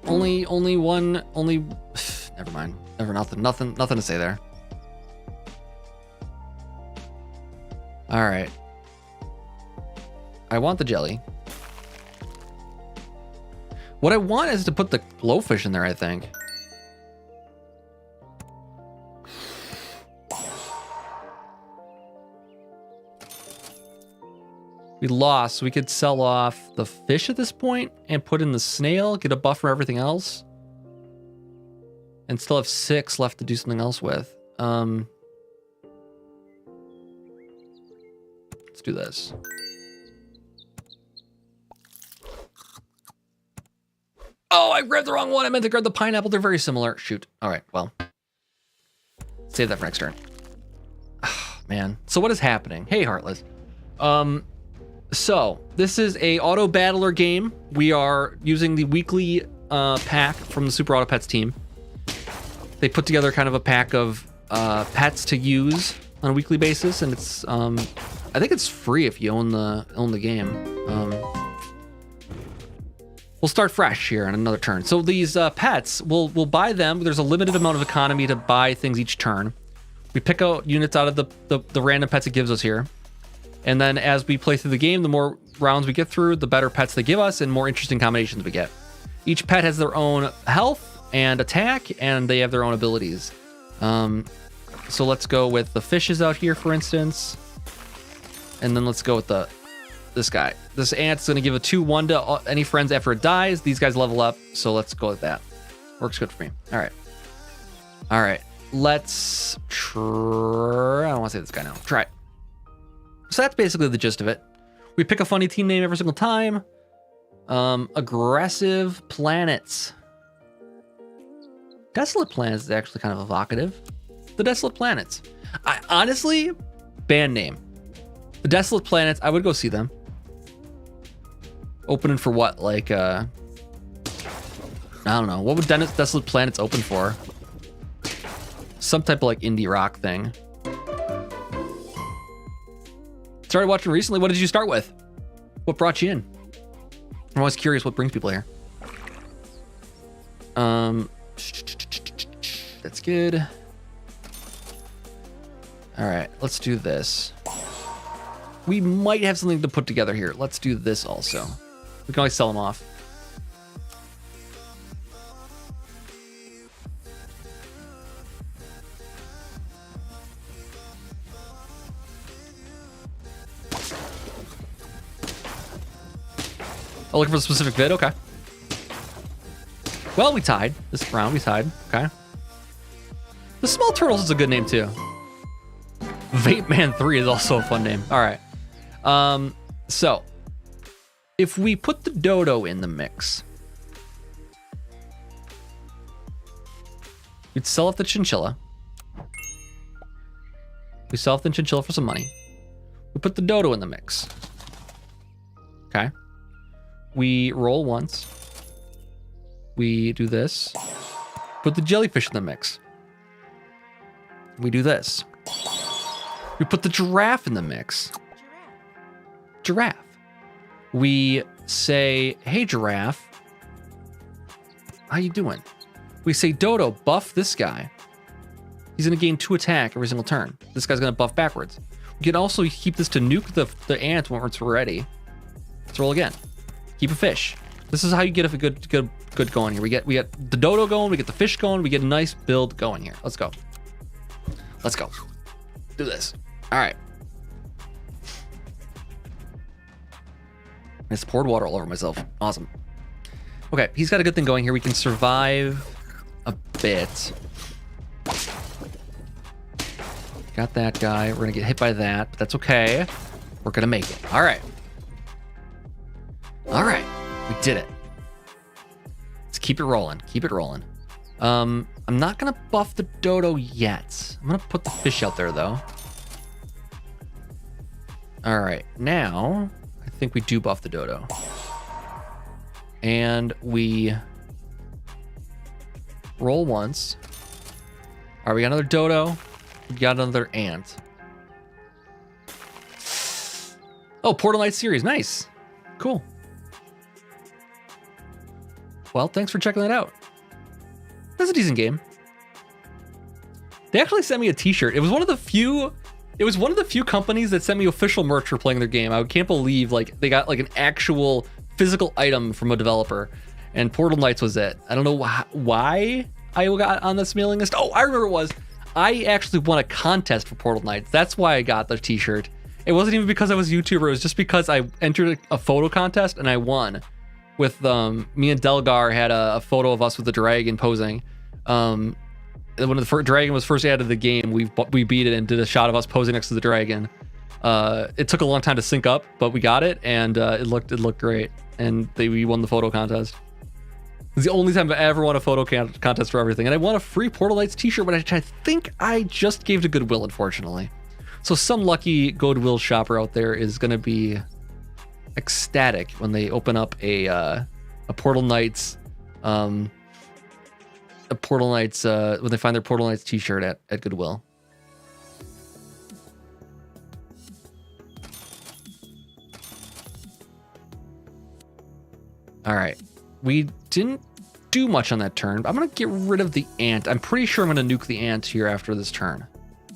Only one. Never mind. Nothing to say there. All right. I want the jelly. What I want is to put the glowfish in there, I think. We lost, so we could sell off the fish at this point and put in the snail, get a buff for everything else, and still have 6 left to do something else with. Let's do this. Oh, I grabbed the wrong one. I meant to grab the pineapple. They're very similar. Shoot. All right, well. Save that for next turn. Oh, man. So what is happening? Hey, Heartless. So this is a auto battler game. We are using the weekly pack from the Super Auto Pets team. They put together kind of a pack of pets to use on a weekly basis, and it's I think it's free if you own the game. We'll start fresh here on another turn. So these pets, we'll buy them. There's a limited amount of economy to buy things each turn. We pick out units out of the random pets it gives us here. And then as we play through the game, the more rounds we get through, the better pets they give us and more interesting combinations we get. Each pet has their own health and attack, and they have their own abilities. So let's go with the fishes out here, for instance. And then let's go with this guy. This ant's going to give a 2/1 to any friends after it dies. These guys level up, so let's go with that. Works good for me. All right. Let's try. I don't want to say this guy now. Try it. So that's basically the gist of it. We pick a funny team name every single time. Aggressive planets. Desolate Planets is actually kind of evocative. The Desolate Planets. I honestly, band name. The Desolate Planets, I would go see them. Opening for what? Like, I don't know. What would Desolate Planets open for? Some type of like indie rock thing. Started watching recently. What did you start with? What brought you in? I'm always curious what brings people here. That's good. All right, let's do this. We might have something to put together here. Let's do this also. We can always sell them off. Oh, looking for a specific vid? Okay. Well, we tied. This round, we tied. Okay. The Small Turtles is a good name, too. Vape Man 3 is also a fun name. All right. So, if we put the dodo in the mix, we'd sell off the chinchilla. We sell off the chinchilla for some money. We put the dodo in the mix. Okay. We roll once. We do this. Put the jellyfish in the mix. We do this. We put the giraffe in the mix. Giraffe. We say, hey, giraffe. How you doing? We say, Dodo, buff this guy. He's going to gain 2 attack every single turn. This guy's going to buff backwards. We can also keep this to nuke the ant when it's ready. Let's roll again. Keep a fish. This is how you get a good going here. We get the dodo going, we get the fish going, we get a nice build going here. Let's go. Let's go. Do this. All right. I just poured water all over myself. Awesome. Okay, he's got a good thing going here. We can survive a bit. Got that guy. We're gonna get hit by that, but that's okay. We're gonna make it. All right. All right. We did it. Let's keep it rolling. Keep it rolling. I'm not gonna buff the dodo yet. I'm gonna put the fish out there though. All right, now I think we do buff the dodo. And we roll once. All right, we got another dodo. We got another ant. Oh, Portal Knight series, nice. Cool. Well, thanks for checking that out. That's a decent game. They actually sent me a t-shirt. It was one of the few companies that sent me official merch for playing their game. I can't believe like they got like an actual physical item from a developer, and Portal Knights was it. I don't know why I got on this mailing list. Oh, I remember it was. I actually won a contest for Portal Knights. That's why I got the t-shirt. It wasn't even because I was a YouTuber. It was just because I entered a photo contest and I won. With me and Delgar had a photo of us with the dragon posing. When the dragon was first added to the game, we beat it and did a shot of us posing next to the dragon. It took a long time to sync up, but we got it, and it looked great. And we won the photo contest. It's the only time I've ever won a photo contest for everything, and I won a free Portal Knights t-shirt, which I think I just gave to Goodwill, unfortunately. So some lucky Goodwill shopper out there is going to be ecstatic when they open up a Portal Knights when they find their Portal Knights t-shirt at Goodwill. All right. We didn't do much on that turn. I'm going to get rid of the ant. I'm pretty sure I'm going to nuke the ant here after this turn. So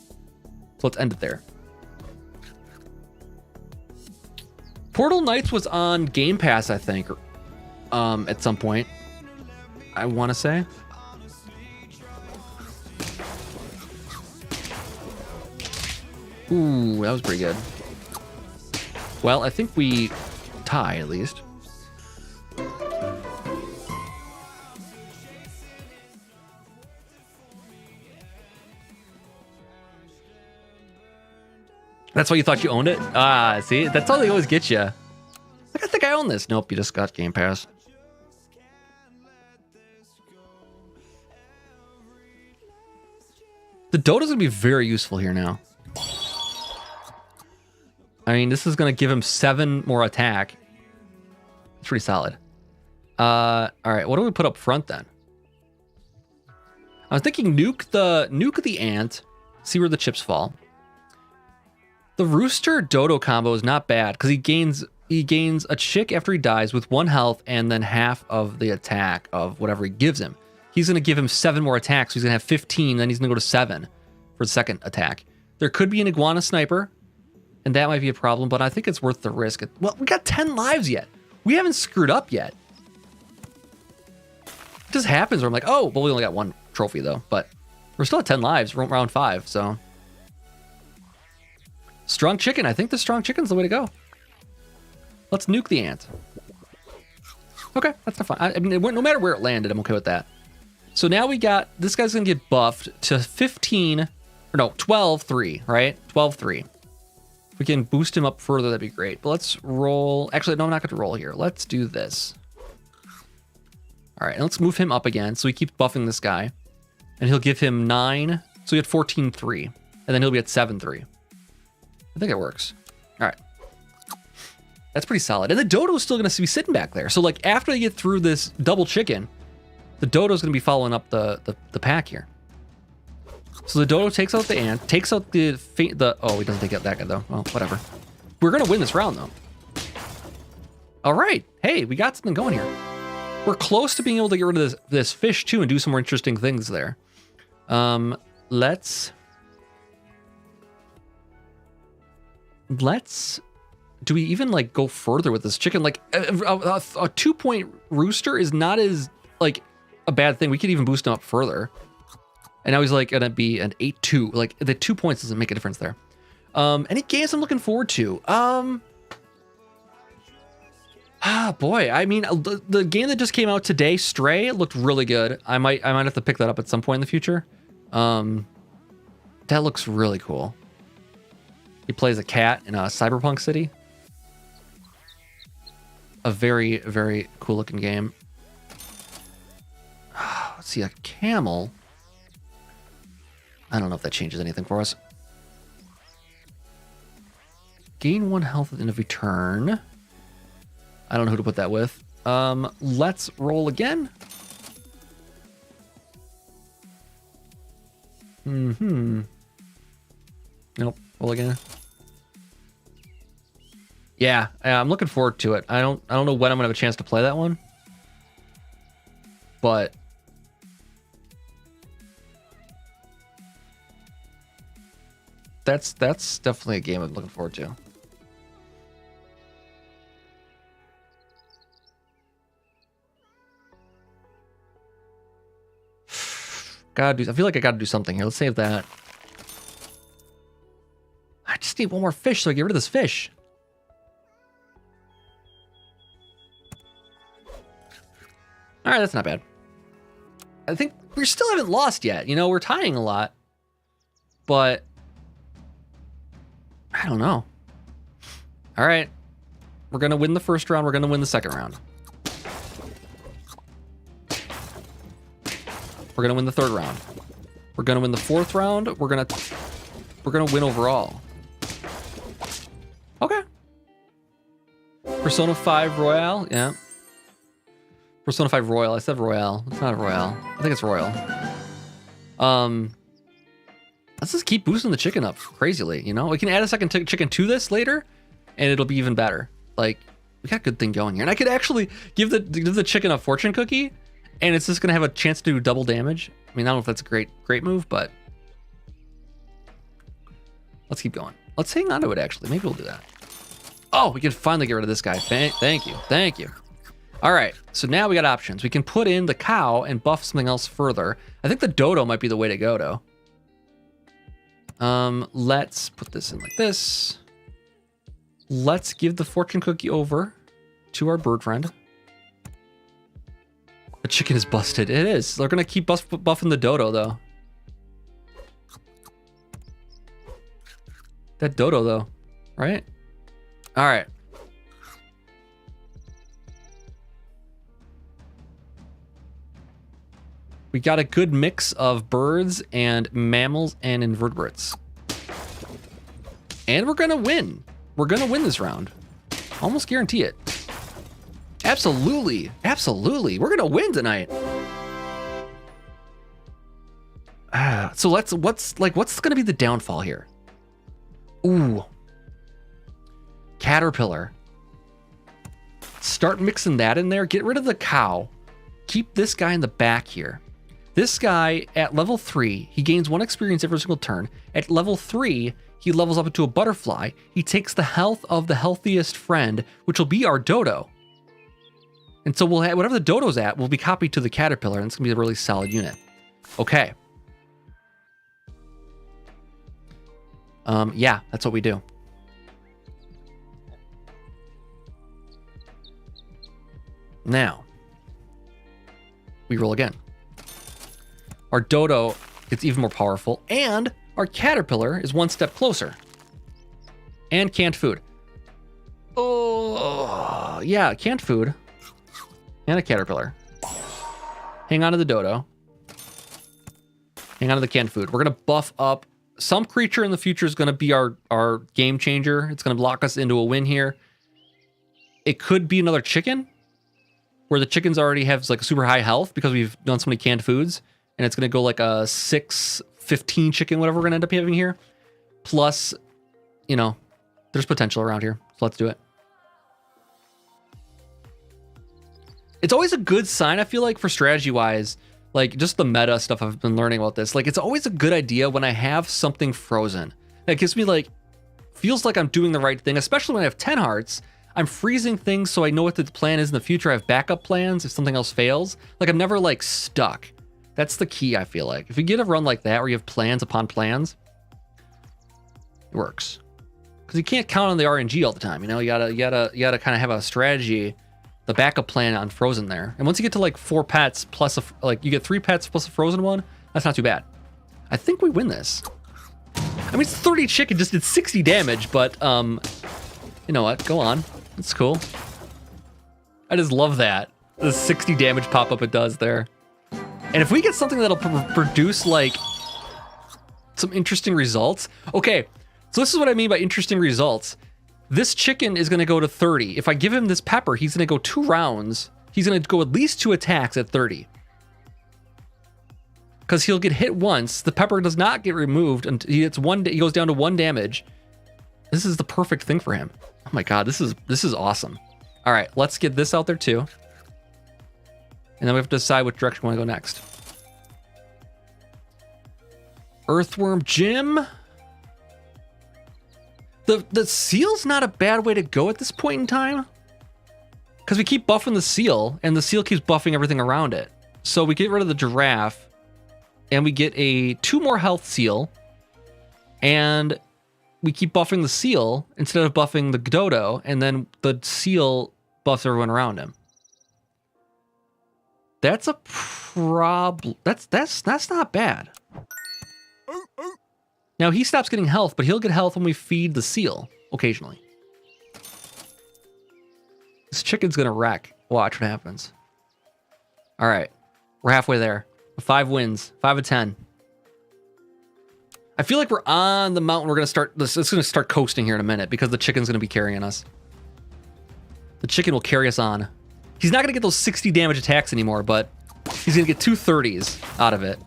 let's end it there. Portal Knights was on Game Pass, I think, at some point. I want to say. Ooh, that was pretty good. Well, I think we tie at least. That's why you thought you owned it? Ah, see? That's how they always get you. Like, I think I own this. Nope, you just got Game Pass. The Dodo's going to be very useful here now. I mean, this is going to give him 7 more attack. It's pretty solid. All right, what do we put up front then? I was thinking nuke the ant, see where the chips fall. The Rooster Dodo combo is not bad because he gains a chick after he dies with 1 health and then half of the attack of whatever he gives him. He's going to give him 7 more attacks. So he's going to have 15, then he's going to go to 7 for the second attack. There could be an Iguana Sniper, and that might be a problem, but I think it's worth the risk. Well, we got 10 lives yet. We haven't screwed up yet. It just happens where I'm like, oh, well, we only got 1 trophy though, but we're still at 10 lives, round 5, so. Strong chicken. I think the strong chicken's the way to go. Let's nuke the ant. Okay, that's not fine. I mean, no matter where it landed, I'm okay with that. So now we got, this guy's going to get buffed to 15, or no, 12-3, right? 12-3. If we can boost him up further, that'd be great. But let's roll. Actually, no, I'm not going to roll here. Let's do this. All right, and let's move him up again. So he keeps buffing this guy. And he'll give him 9. So he had 14-3. And then he'll be at 7-3. I think it works. All right. That's pretty solid. And the Dodo's still going to be sitting back there. So like after they get through this double chicken, the Dodo's going to be following up the pack here. So the Dodo takes out the ant, takes out the oh, he doesn't take out that guy though. Well, whatever. We're going to win this round though. All right. Hey, we got something going here. We're close to being able to get rid of this fish too and do some more interesting things there. Let's do we even like go further with this chicken? Like a 2-point rooster is not as like a bad thing. We could even boost him up further. And now he's like gonna be an 8-2. Like the 2 points doesn't make a difference there. Any games I'm looking forward to? Boy, I mean the game that just came out today, Stray, looked really good. I might have to pick that up at some point in the future. That looks really cool. He plays a cat in a cyberpunk city. A very, very cool looking game. Let's see, a camel. I don't know if that changes anything for us. Gain 1 health at the end of every turn. I don't know who to put that with. Let's roll again. Nope. Roll again. Yeah, I'm looking forward to it. I don't know when I'm gonna have a chance to play that one, but that's definitely a game I'm looking forward to. I feel like I gotta do something here. Let's save that. I just need 1 more fish so I get rid of this fish. All right, that's not bad. I think we still haven't lost yet. You know, we're tying a lot, but I don't know. All right, we're gonna win the first round. We're gonna win the second round. We're gonna win the third round. We're gonna win the fourth round. We're gonna win overall. Okay. Persona 5 Royale, yeah. Persona 5 Royal. I said Royale. It's not a Royale. I think it's Royal. Let's just keep boosting the chicken up crazily, you know? We can add a second chicken to this later, and it'll be even better. Like, We got a good thing going here. And I could actually give the chicken a fortune cookie, and it's just gonna have a chance to do double damage. I mean, I don't know if that's a great move, but let's keep going. Let's hang on to it, actually. Maybe we'll do that. Oh, we can finally get rid of this guy. Thank you. Thank you. All right, so now we got options. We can put in the cow and buff something else further. I think the dodo might be the way to go, though. Let's put this in like this. Let's give the fortune cookie over to our bird friend. The chicken is busted. It is. They're gonna keep buffing the dodo, though. That dodo, though, right? All right. We got a good mix of birds and mammals and invertebrates. And we're gonna win. We're gonna win this round. Almost guarantee it. Absolutely. Absolutely. We're gonna win tonight. So what's gonna be the downfall here? Ooh. Caterpillar. Start mixing that in there. Get rid of the cow. Keep this guy in the back here. This guy at level 3, he gains 1 experience every single turn. At level 3, he levels up into a butterfly. He takes the health of the healthiest friend, which will be our dodo. And so we'll have whatever the dodo's at will be copied to the caterpillar, and it's gonna be a really solid unit. Okay. Yeah, that's what we do. Now, we roll again. Our dodo gets even more powerful, and our caterpillar is 1 step closer. And canned food. Oh, yeah, canned food. And a caterpillar. Hang on to the dodo. Hang on to the canned food. We're going to buff up. Some creature in the future is going to be our game changer. It's going to lock us into a win here. It could be another chicken, where the chickens already have like super high health because we've done so many canned foods. And it's going to go like a 6-15 chicken, whatever we're going to end up having here. Plus, you know, there's potential around here. So let's do it. It's always a good sign, I feel like, for strategy-wise, like just the meta stuff I've been learning about this. Like, it's always a good idea when I have something frozen. That gives me like, feels like I'm doing the right thing, especially when I have 10 hearts. I'm freezing things so I know what the plan is in the future. I have backup plans if something else fails. Like, I'm never like stuck. That's the key, I feel like. If you get a run like that where you have plans upon plans, it works. Because you can't count on the RNG all the time. You know, you gotta kind of have a strategy, the backup plan on frozen there. And once you get to like 4 pets plus you get 3 pets plus a frozen one, that's not too bad. I think we win this. I mean, it's 30 chicken, just did 60 damage, but you know what? Go on. It's cool. I just love that. The 60 damage pop-up it does there. And if we get something that'll produce like some interesting results. Okay, so this is what I mean by interesting results. This chicken is gonna go to 30. If I give him this pepper, he's gonna go 2 rounds. He's gonna go at least 2 attacks at 30. Because he'll get hit once. The pepper does not get removed until he goes down to 1 damage. This is the perfect thing for him. Oh my god, this is awesome. All right, let's get this out there too. And then we have to decide which direction we want to go next. Earthworm Jim. The seal's not a bad way to go at this point in time. Because we keep buffing the seal, and the seal keeps buffing everything around it. So we get rid of the giraffe, and we get a 2 more health seal. And we keep buffing the seal instead of buffing the dodo, and then the seal buffs everyone around him. That's a problem. That's not bad. Now he stops getting health, but he'll get health when we feed the seal occasionally. This chicken's gonna wreck. Watch what happens. All right, we're halfway there. 5 wins, 5 of 10. I feel like we're on the mountain. We're gonna start. It's gonna start coasting here in a minute because the chicken's gonna be carrying us. The chicken will carry us on. He's not gonna get those 60 damage attacks anymore, but he's gonna get 2 30s out of it.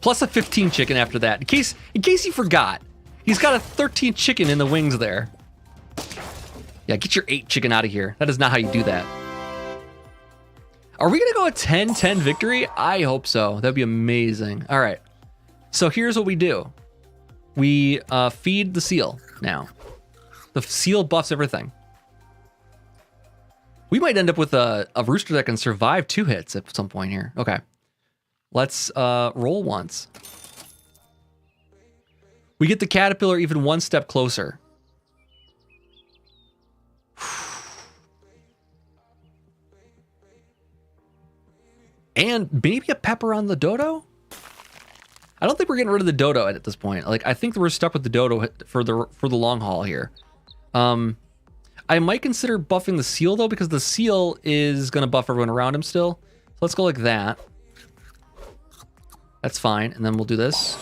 Plus a 15 chicken after that. In case you forgot, he's got a 13 chicken in the wings there. Yeah, get your 8 chicken out of here. That is not how you do that. Are we going to go a 10-10 victory? I hope so. That'd be amazing. All right. So here's what we do. We feed the seal now. The seal buffs everything. We might end up with a rooster that can survive 2 hits at some point here. Okay. Let's roll once. We get the caterpillar even 1 step closer. And maybe a pepper on the dodo? I don't think we're getting rid of the dodo at this point. Like, I think we're stuck with the dodo for the long haul here. I might consider buffing the seal though, because the seal is gonna buff everyone around him still. So let's go like that. That's fine, and then we'll do this.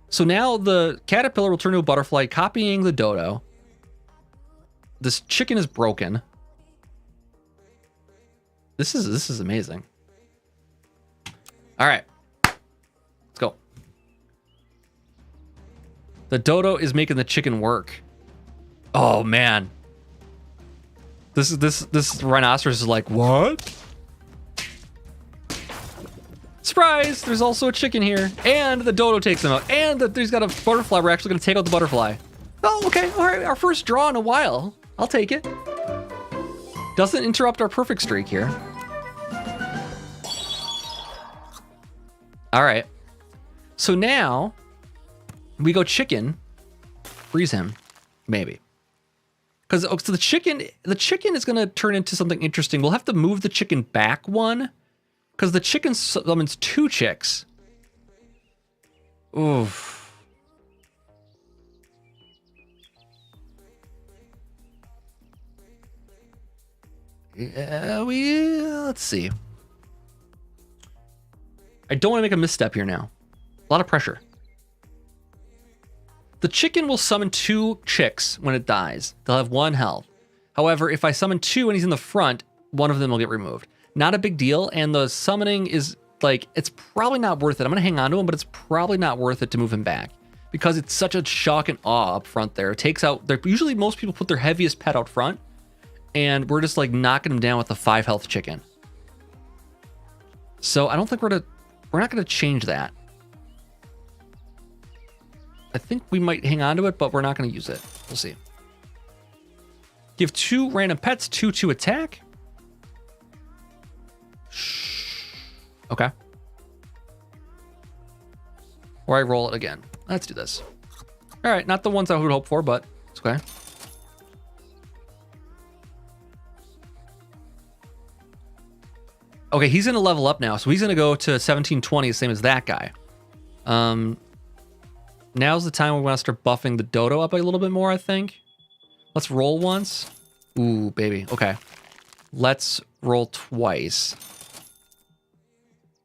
So now the caterpillar will turn to a butterfly, copying the dodo. This chicken is broken. This is amazing. All right, let's go. The dodo is making the chicken work. Oh man, this rhinoceros is like, what? Surprise! There's also a chicken here, and the dodo takes him out, and there's got a butterfly. We're actually gonna take out the butterfly. Oh, okay, all right, our first draw in a while. I'll take it. Doesn't interrupt our perfect streak here. All right, so now we go chicken, freeze him, maybe. Because so the chicken is gonna turn into something interesting. We'll have to move the chicken back 1, because the chicken summons 2 chicks. Oof. Yeah, let's see. I don't want to make a misstep here now. A lot of pressure. The chicken will summon 2 chicks when it dies. They'll have 1 health. However, if I summon 2 and he's in the front, 1 of them will get removed. Not a big deal, and the summoning is, like, it's probably not worth it. I'm going to hang on to him, but it's probably not worth it to move him back, because it's such a shock and awe up front there. It takes out, usually most people put their heaviest pet out front, and we're just, like, knocking him down with a 5 health chicken. So I don't think we're not going to change that. I think we might hang on to it, but we're not going to use it. We'll see. Give 2 random pets 2 to attack. Okay. Or I roll it again. Let's do this. All right, not the ones I would hope for, but it's okay. Okay, he's gonna level up now, so he's gonna go to 1720, same as that guy. Now's the time we want to start buffing the dodo up a little bit more, I think. Let's roll once. Ooh, baby. Okay. Let's roll twice.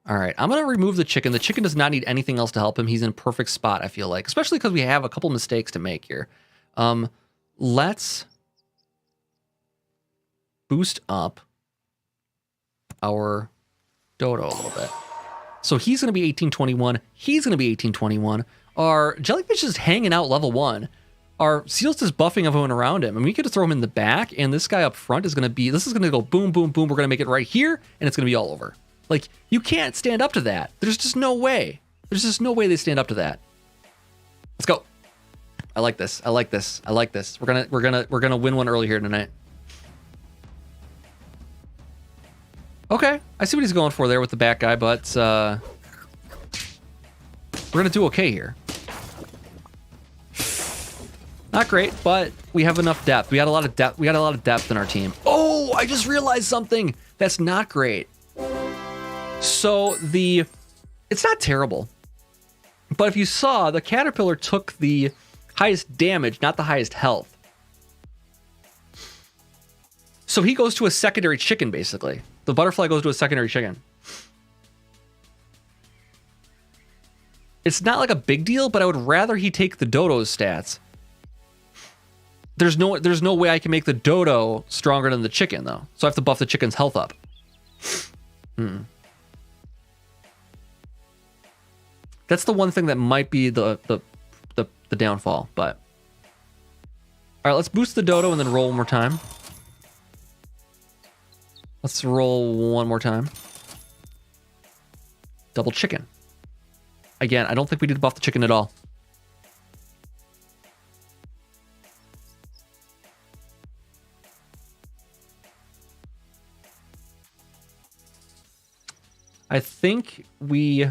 All right, I'm gonna remove the chicken. The chicken does not need anything else to help him. He's in a perfect spot, I feel like, especially because we have a couple mistakes to make here. Let's boost up our dodo a little bit. So he's gonna be 1821. He's gonna be 1821. Our jellyfish is hanging out level 1. Our seal's just buffing everyone around him, and we could throw him in the back, and this guy up front is gonna be, this is gonna go boom, boom, boom. We're gonna make it right here, and it's gonna be all over. Like, you can't stand up to that. There's just no way. There's just no way they stand up to that. Let's go. I like this. I like this. I like this. We're gonna win one early here tonight. Okay, I see what he's going for there with the back guy, but we're gonna do okay here. Not great, but we have enough depth. We got a lot of depth. We got a lot of depth in our team. Oh, I just realized something. That's not great. So it's not terrible, but if you saw, the caterpillar took the highest damage, not the highest health. So he goes to a secondary chicken, basically. The butterfly goes to a secondary chicken. It's not like a big deal, but I would rather he take the dodo's stats. There's no way I can make the dodo stronger than the chicken, though. So I have to buff the chicken's health up. That's the one thing that might be the downfall, but All right, let's boost the dodo and then roll one more time. Let's roll one more time. Double chicken. Again, I don't think we need to buff the chicken at all. I think we...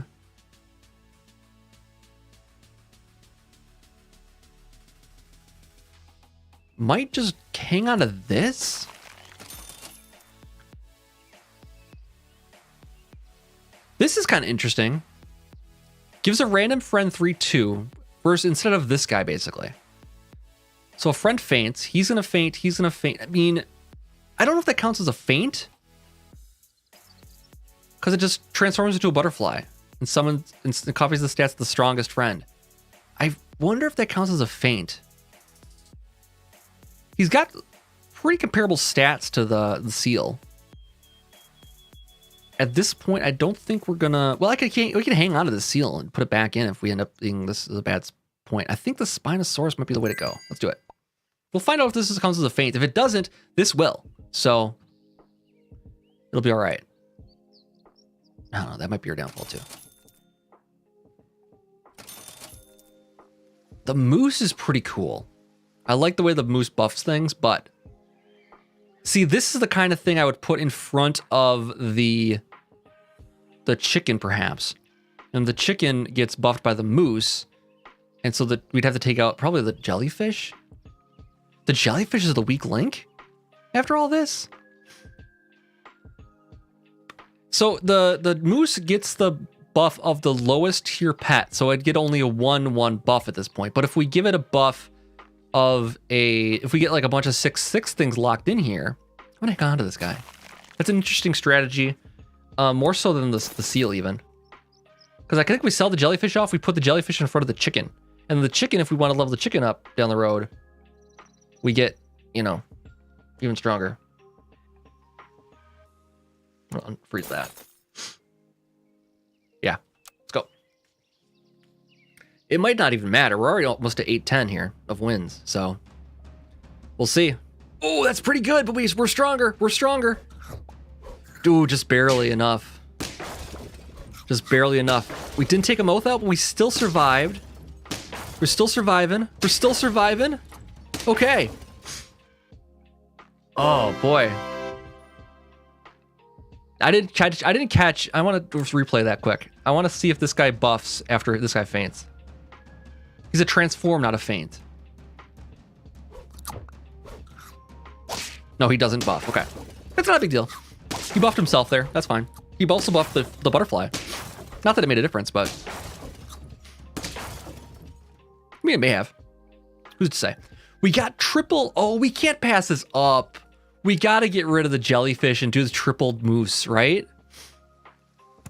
might just hang on to this. This is kind of interesting. Gives a random friend 3/2 versus instead of this guy, basically. So a friend faints. He's going to faint. He's going to faint. I mean, I don't know if that counts as a faint. Because it just transforms into a butterfly and summons and copies the stats of the strongest friend. I wonder if that counts as a feint. He's got pretty comparable stats to the seal. At this point, I don't think we're gonna. Well, we can hang on to the seal and put it back in if we end up thinking this is a bad point. I think the Spinosaurus might be the way to go. Let's do it. We'll find out if this counts as a feint. If it doesn't, this will. So it'll be all right. I don't know. That might be your downfall too. The moose is pretty cool. I like the way the moose buffs things, but see, this is the kind of thing I would put in front of the chicken, perhaps. And the chicken gets buffed by the moose, and so that we'd have to take out probably the jellyfish. The jellyfish is the weak link after all this. So the moose gets the buff of the lowest tier pet, so I'd get only a 1/1 buff at this point. But if we give it a buff of if we get like a bunch of 6/6 things locked in here, I'm gonna hang on to this guy. That's an interesting strategy, more so than the seal even. Because I think we sell the jellyfish off, we put the jellyfish in front of the chicken, and the chicken, if we want to level the chicken up down the road, we get, you know, even stronger. I'll freeze that. Yeah, let's go. It might not even matter. We're already almost to 8-10 here of wins, so we'll see. Oh, that's pretty good, but we're stronger. We're stronger. Dude, just barely enough. Just barely enough. We didn't take a oath out, but we still survived. We're still surviving. We're still surviving. Okay. Oh boy. I didn't catch. I want to replay that quick. I want to see if this guy buffs after this guy faints. He's a transform, not a feint. No, he doesn't buff. Okay. That's not a big deal. He buffed himself there. That's fine. He also buffed the butterfly. Not that it made a difference, but I mean, it may have. Who's to say? We got triple. Oh, we can't pass this up. We got to get rid of the jellyfish and do the triple moose, right?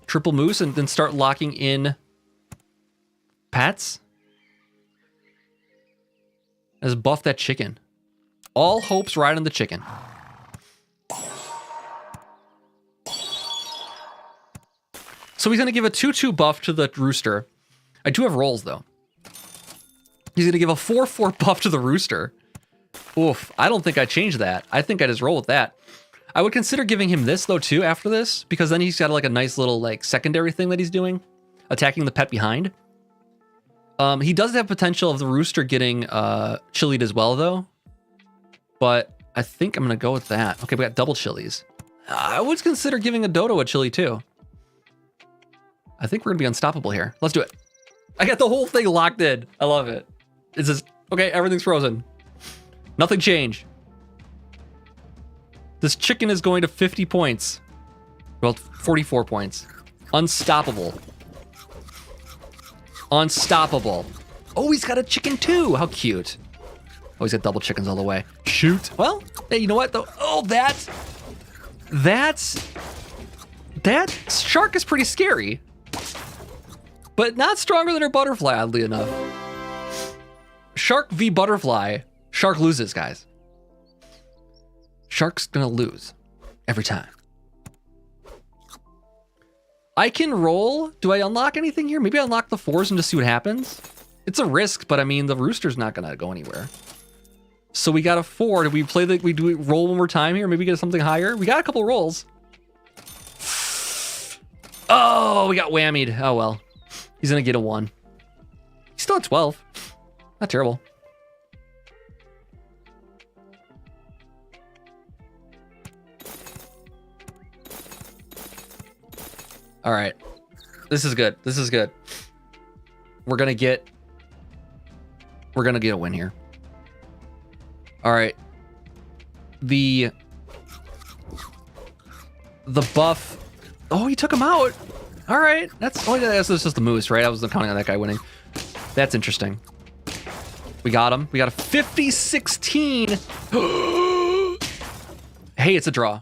Triple moose and then start locking in pets. Let's buff that chicken. All hopes ride on the chicken. So he's going to give a 2/2 buff to the rooster. I do have rolls, though. He's going to give a 4/4 buff to the rooster. Oof, I don't think I changed that. I think I just roll with that. I would consider giving him this, though, too, after this, because then he's got like a nice little like secondary thing that he's doing, attacking the pet behind. He does have potential of the rooster getting chilied as well, though. But I think I'm going to go with that. Okay, we got double chilies. I would consider giving a dodo a chili, too. I think we're going to be unstoppable here. Let's do it. I got the whole thing locked in. I love it. It's just, okay, everything's frozen. Nothing changed. This chicken is going to 50 points. Well, 44 points. Unstoppable. Unstoppable. Oh, he's got a chicken too. How cute. Oh, he's got double chickens all the way. Shoot. Well, hey, you know what though? Oh, that shark is pretty scary. But not stronger than her butterfly, oddly enough. Shark v butterfly. Shark loses, guys. Shark's gonna lose every time. I can roll. Do I unlock anything here? Maybe I unlock the 4s and just see what happens. It's a risk, but I mean, the rooster's not gonna go anywhere. So we got a 4. Did we play do we roll one more time here? Maybe get something higher? We got a couple rolls. Oh, we got whammied. Oh, well. He's going to get a 1. He's still at 12. Not terrible. All right. This is good. This is good. We're going to get a win here. All right. The buff. Oh, he took him out. All right. That's just the moose, right? I wasn't counting on that guy winning. That's interesting. We got him. We got a 50-16. Hey, it's a draw.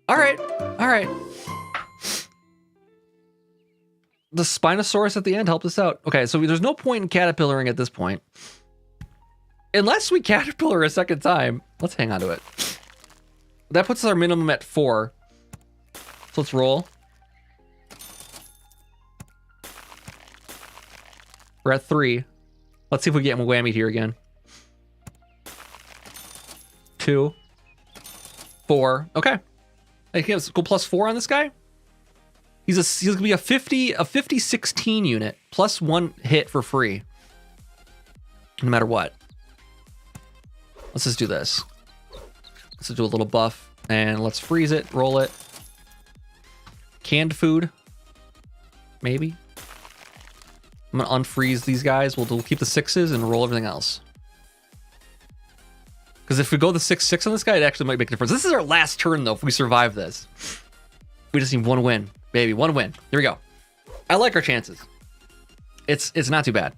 All right. All right. The Spinosaurus at the end helped us out. Okay, so there's no point in caterpillaring at this point. Unless we caterpillar a second time. Let's hang on to it. That puts our minimum at 4. So let's roll. We're at 3. Let's see if we get whammied here again. 2. 4. Okay. I think let's go +4 on this guy. He's gonna be a 50-16 unit plus 1 hit for free. No matter what. Let's just do this. Let's just do a little buff and let's freeze it, roll it. Canned food. Maybe. I'm gonna unfreeze these guys. We'll keep the 6s and roll everything else. Because if we go the 6-6 on this guy, it actually might make a difference. This is our last turn though, if we survive this. We just need 1 win. Baby, 1 win. Here we go. I like our chances. It's not too bad.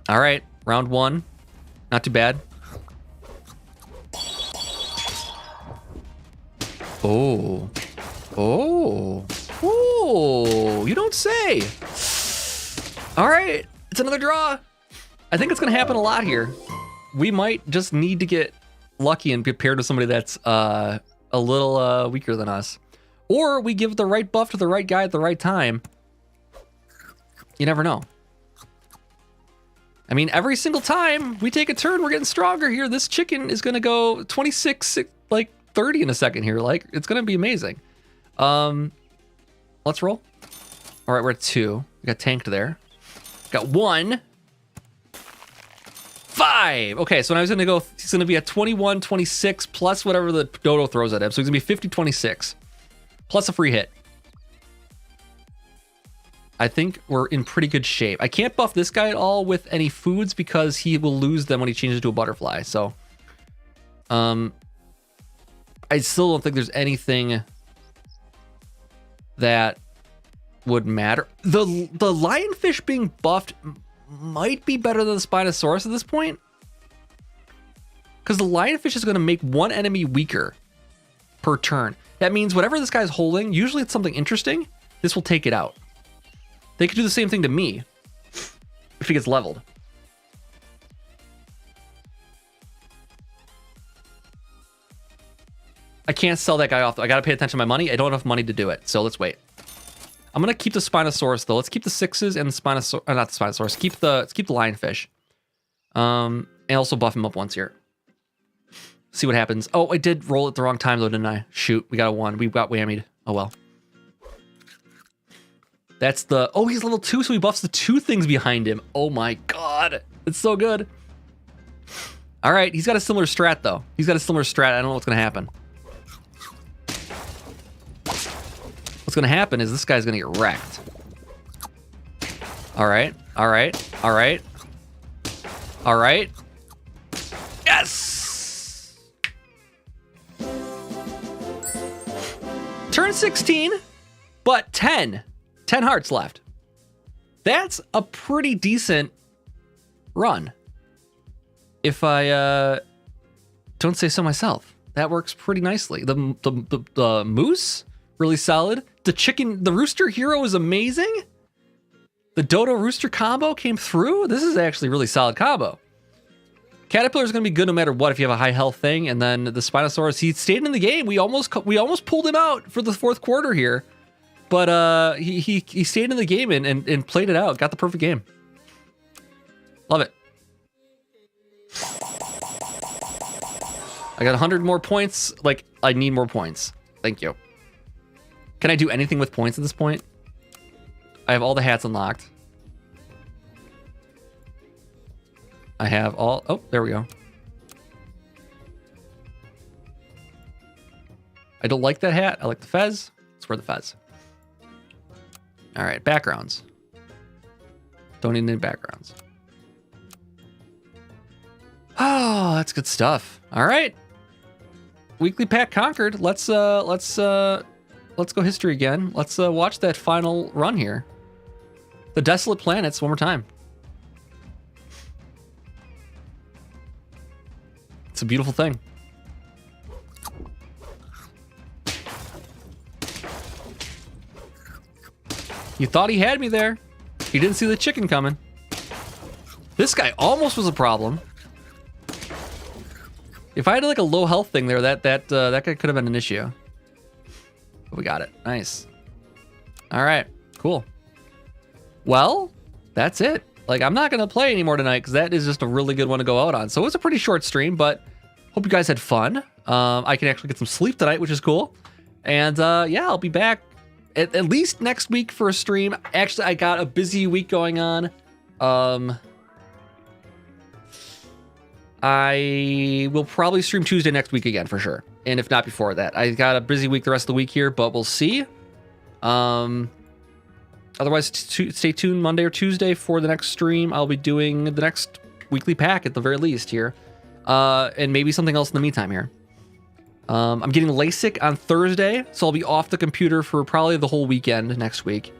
All right, round 1. Not too bad. Oh. Oh. Oh, you don't say. All right, it's another draw. I think it's going to happen a lot here. We might just need to get lucky and be paired with somebody that's a little weaker than us. Or we give the right buff to the right guy at the right time. You never know. I mean, every single time we take a turn, we're getting stronger here. This chicken is going to go 26, like 30 in a second here. Like, it's going to be amazing. Let's roll. All right, we're at 2. We got tanked there. Got 1. 5. Okay, so now he's going to be at 21, 26, plus whatever the dodo throws at him. So he's going to be 50, 26, plus a free hit. I think we're in pretty good shape. I can't buff this guy at all with any foods because he will lose them when he changes to a butterfly. So, I still don't think there's anything that would matter. The lionfish being buffed might be better than the Spinosaurus at this point, because the lionfish is going to make one enemy weaker per turn. That means whatever this guy's holding, usually it's something interesting, this will take it out. They could do the same thing to me if he gets leveled. I can't sell that guy off. I got to pay attention to my money. I don't have enough money to do it, so let's wait. I'm gonna keep the Spinosaurus though. Let's keep the 6s and the Spinosaurus. Not the Spinosaurus. Keep the lionfish. And also buff him up once here. See what happens. Oh, I did roll at the wrong time though, didn't I? Shoot, we got a 1. We got whammied. Oh well. That's the. Oh, he's level 2, so he buffs the 2 things behind him. Oh my god, it's so good. All right, he's got a similar strat though. He's got a similar strat. I don't know what's gonna happen. What's gonna happen is this guy's gonna get wrecked. All right, all right, all right, all right. Yes! Turn 16, but 10 hearts left. That's a pretty decent run. If I don't say so myself. That works pretty nicely. The moose, really solid. The chicken, the rooster hero is amazing. The dodo rooster combo came through. This is actually a really solid combo. Caterpillar is going to be good no matter what if you have a high health thing. And then the Spinosaurus, he stayed in the game. We almost pulled him out for the 4th quarter here. But he stayed in the game and played it out. Got the perfect game. Love it. I got 100 more points. Like, I need more points. Thank you. Can I do anything with points at this point? I have all the hats unlocked. I have all... Oh, there we go. I don't like that hat. I like the fez. Let's wear the fez. All right, backgrounds. Don't need any backgrounds. Oh, that's good stuff. All right. Weekly pack conquered. Let's go history again. Let's watch that final run here. The Desolate Planets one more time. It's a beautiful thing. You thought he had me there. He didn't see the chicken coming. This guy almost was a problem. If I had like a low health thing there, that guy could have been an issue. But we got it. Nice. All right. Cool. Well, that's it. Like, I'm not gonna play anymore tonight because that is just a really good one to go out on. So it was a pretty short stream, but hope you guys had fun. I can actually get some sleep tonight, which is cool. And yeah, I'll be back at least next week for a stream. Actually, I got a busy week going on. I will probably stream Tuesday next week again for sure. And if not before that, I got a busy week the rest of the week here, but we'll see. Otherwise, stay tuned Monday or Tuesday for the next stream. I'll be doing the next weekly pack at the very least here. And maybe something else in the meantime here. I'm getting LASIK on Thursday, so I'll be off the computer for probably the whole weekend next week.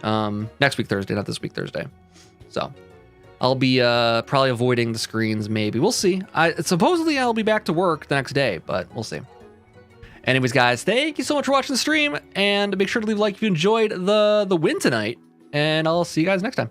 Next week Thursday, not this week Thursday. So I'll be probably avoiding the screens maybe. We'll see. Supposedly I'll be back to work the next day, but we'll see. Anyways, guys, thank you so much for watching the stream, and make sure to leave a like if you enjoyed the win tonight, and I'll see you guys next time.